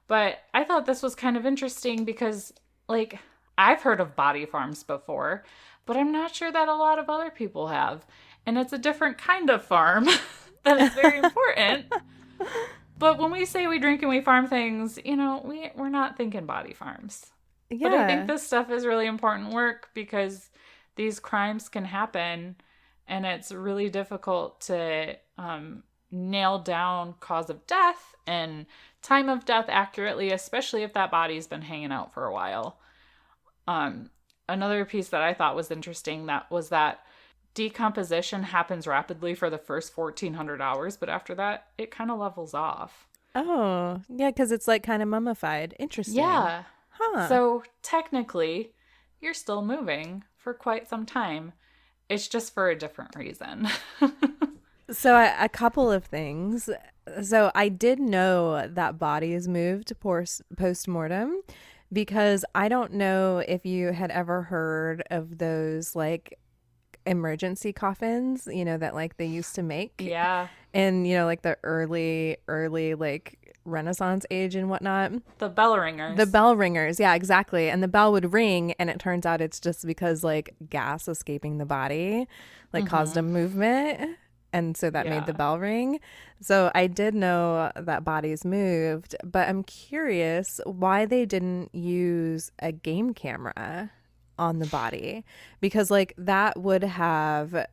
[SPEAKER 1] But I thought this was kind of interesting because, like, I've heard of body farms before, but I'm not sure that a lot of other people have. And it's a different kind of farm that is very important. But when we say we drink and we farm things, we're not thinking body farms.
[SPEAKER 2] Yeah.
[SPEAKER 1] But I think this stuff is really important work because these crimes can happen and it's really difficult to nail down cause of death and time of death accurately, especially if that body's been hanging out for a while. Another piece that I thought was interesting was that decomposition happens rapidly for the first 1,400 hours, but after that, it kind of levels off.
[SPEAKER 2] Oh, yeah, because it's like kind of mummified. Interesting.
[SPEAKER 1] Yeah.
[SPEAKER 2] Huh.
[SPEAKER 1] So technically, you're still moving for quite some time. It's just for a different reason.
[SPEAKER 2] So a couple of things. So I did know that bodies moved post-mortem because I don't know if you had ever heard of those like emergency coffins, that like they used to make.
[SPEAKER 1] Yeah.
[SPEAKER 2] And, like the early like Renaissance age and whatnot.
[SPEAKER 1] The bell ringers.
[SPEAKER 2] The bell ringers. Yeah, exactly. And the bell would ring and it turns out it's just because like gas escaping the body like caused a movement. And so that made the bell ring. So I did know that bodies moved, but I'm curious why they didn't use a game camera on the body, because like that would have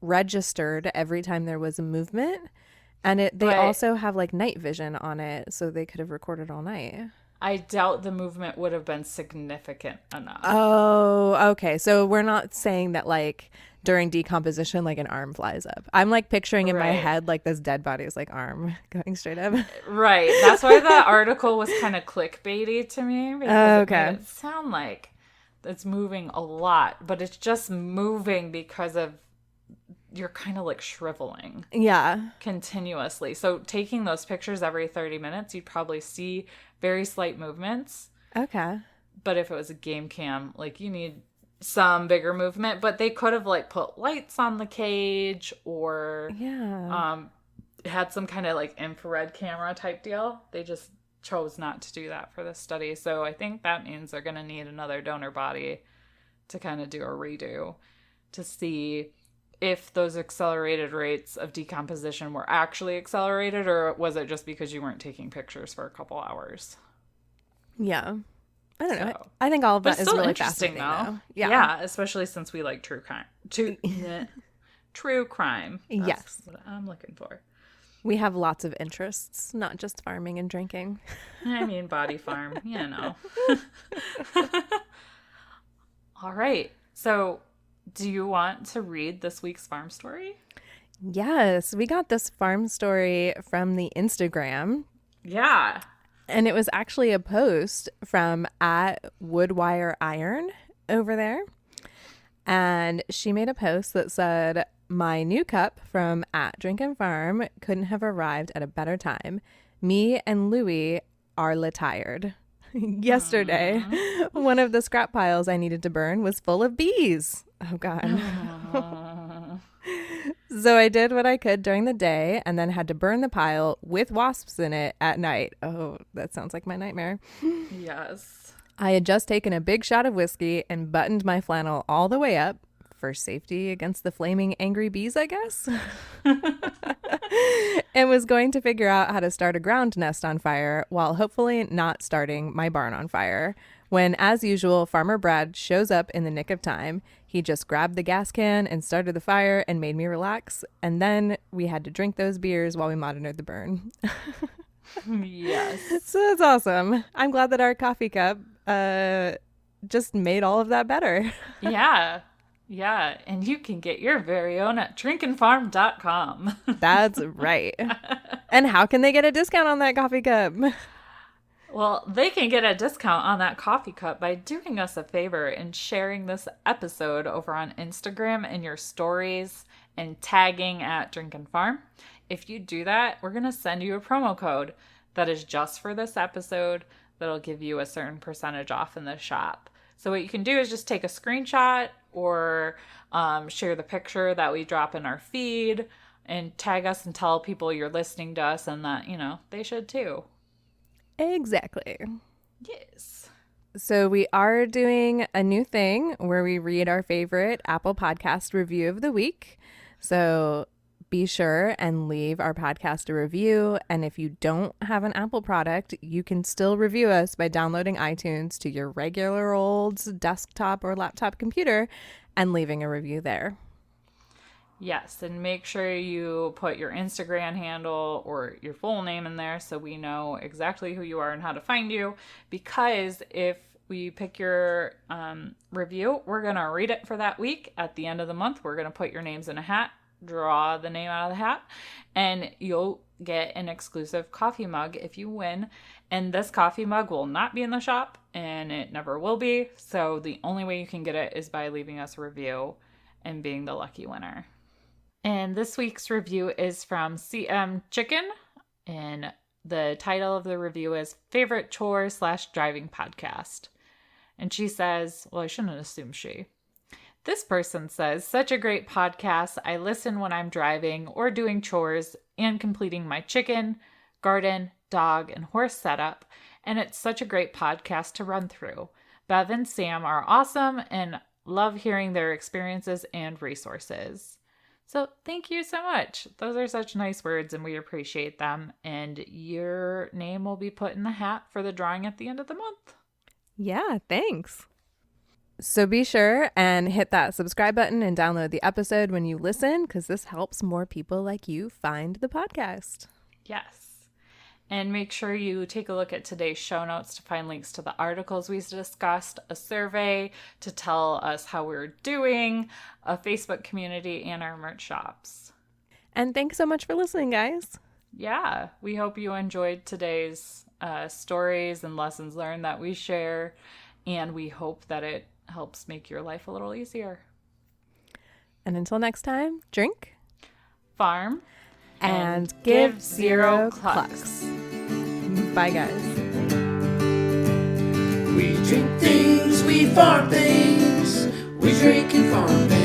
[SPEAKER 2] registered every time there was a movement. And they also have like night vision on it, so they could have recorded all night.
[SPEAKER 1] I doubt the movement would have been significant enough.
[SPEAKER 2] Oh, okay. So we're not saying that like during decomposition, like an arm flies up. I'm like picturing in my head like this dead body's like arm going straight up.
[SPEAKER 1] Right. That's why that article was kind of clickbaity to me. Because it made it sound like it's moving a lot, but it's just moving because of you're kind of like shriveling
[SPEAKER 2] Yeah.
[SPEAKER 1] continuously. So taking those pictures every 30 minutes, you'd probably see very slight movements.
[SPEAKER 2] Okay.
[SPEAKER 1] But if it was a game cam, like you need some bigger movement. But they could have like put lights on the cage or
[SPEAKER 2] Yeah.
[SPEAKER 1] had some kind of like infrared camera type deal. They just chose not to do that for this study. So I think that means they're going to need another donor body to kind of do a redo to see if those accelerated rates of decomposition were actually accelerated, or was it just because you weren't taking pictures for a couple hours?
[SPEAKER 2] Yeah. I don't know.
[SPEAKER 1] So-
[SPEAKER 2] I think all of
[SPEAKER 1] But
[SPEAKER 2] that is
[SPEAKER 1] still
[SPEAKER 2] really
[SPEAKER 1] interesting,
[SPEAKER 2] fascinating,
[SPEAKER 1] though.
[SPEAKER 2] though.
[SPEAKER 1] Yeah, especially since we like true crime. True crime. That's
[SPEAKER 2] Yes.
[SPEAKER 1] what I'm looking for.
[SPEAKER 2] We have lots of interests, not just farming and drinking.
[SPEAKER 1] I mean, body farm, you know. All right. So, do you want to read this week's farm story?
[SPEAKER 2] Yes, we got this farm story from the Instagram,
[SPEAKER 1] Yeah.
[SPEAKER 2] and it was actually a post from at Woodwire Iron over there. And she made a post that said, "My new cup from at Drinkin' Farm couldn't have arrived at a better time. Me and Louie are tired. Yesterday, one of the scrap piles I needed to burn was full of bees. Oh, God. So I did what I could during the day and then had to burn the pile with wasps in it at night. Oh, that sounds like my nightmare.
[SPEAKER 1] Yes.
[SPEAKER 2] I had just taken a big shot of whiskey and buttoned my flannel all the way up for safety against the flaming angry bees, I guess. And was going to figure out how to start a ground nest on fire while hopefully not starting my barn on fire. When, as usual, Farmer Brad shows up in the nick of time. He just grabbed the gas can and started the fire and made me relax. And then we had to drink those beers while we monitored the burn."
[SPEAKER 1] Yes.
[SPEAKER 2] So that's awesome. I'm glad that our coffee cup just made all of that better.
[SPEAKER 1] Yeah. Yeah. And you can get your very own at drinkinfarm.com.
[SPEAKER 2] That's right. And how can they get a discount on that coffee cup?
[SPEAKER 1] Well, they can get a discount on that coffee cup by doing us a favor and sharing this episode over on Instagram in your stories and tagging at Drinkin' Farm. If you do that, we're going to send you a promo code that is just for this episode that'll give you a certain percentage off in the shop. So what you can do is just take a screenshot or share the picture that we drop in our feed and tag us and tell people you're listening to us and that, you know, they should too.
[SPEAKER 2] Exactly.
[SPEAKER 1] Yes.
[SPEAKER 2] So we are doing a new thing where we read our favorite Apple Podcast review of the week. So be sure and leave our podcast a review. And if you don't have an Apple product, you can still review us by downloading iTunes to your regular old desktop or laptop computer and leaving a review there.
[SPEAKER 1] Yes, and make sure you put your Instagram handle or your full name in there so we know exactly who you are and how to find you. Because if we pick your review, we're going to read it for that week. At the end of the month, we're going to put your names in a hat, draw the name out of the hat, and you'll get an exclusive coffee mug if you win. And this coffee mug will not be in the shop, and it never will be. So the only way you can get it is by leaving us a review and being the lucky winner. And this week's review is from CM Chicken, and the title of the review is Favorite Chore / Driving Podcast. And she says, well, I shouldn't assume she. This person says, such a great podcast. I listen when I'm driving or doing chores and completing my chicken, garden, dog, and horse setup. And it's such a great podcast to run through. Bev and Sam are awesome and love hearing their experiences and resources. So thank you so much. Those are such nice words and we appreciate them. And your name will be put in the hat for the drawing at the end of the month.
[SPEAKER 2] Yeah, thanks. So be sure and hit that subscribe button and download the episode when you listen, because this helps more people like you find the podcast.
[SPEAKER 1] Yes. And make sure you take a look at today's show notes to find links to the articles we discussed, a survey to tell us how we're doing, a Facebook community, and our merch shops.
[SPEAKER 2] And thanks so much for listening, guys.
[SPEAKER 1] Yeah, we hope you enjoyed today's stories and lessons learned that we share, and we hope that it helps make your life a little easier.
[SPEAKER 2] And until next time, drink
[SPEAKER 1] Farm
[SPEAKER 2] and give zero clucks. Bye, guys.
[SPEAKER 3] We drink things, we farm things, we drink and farm things.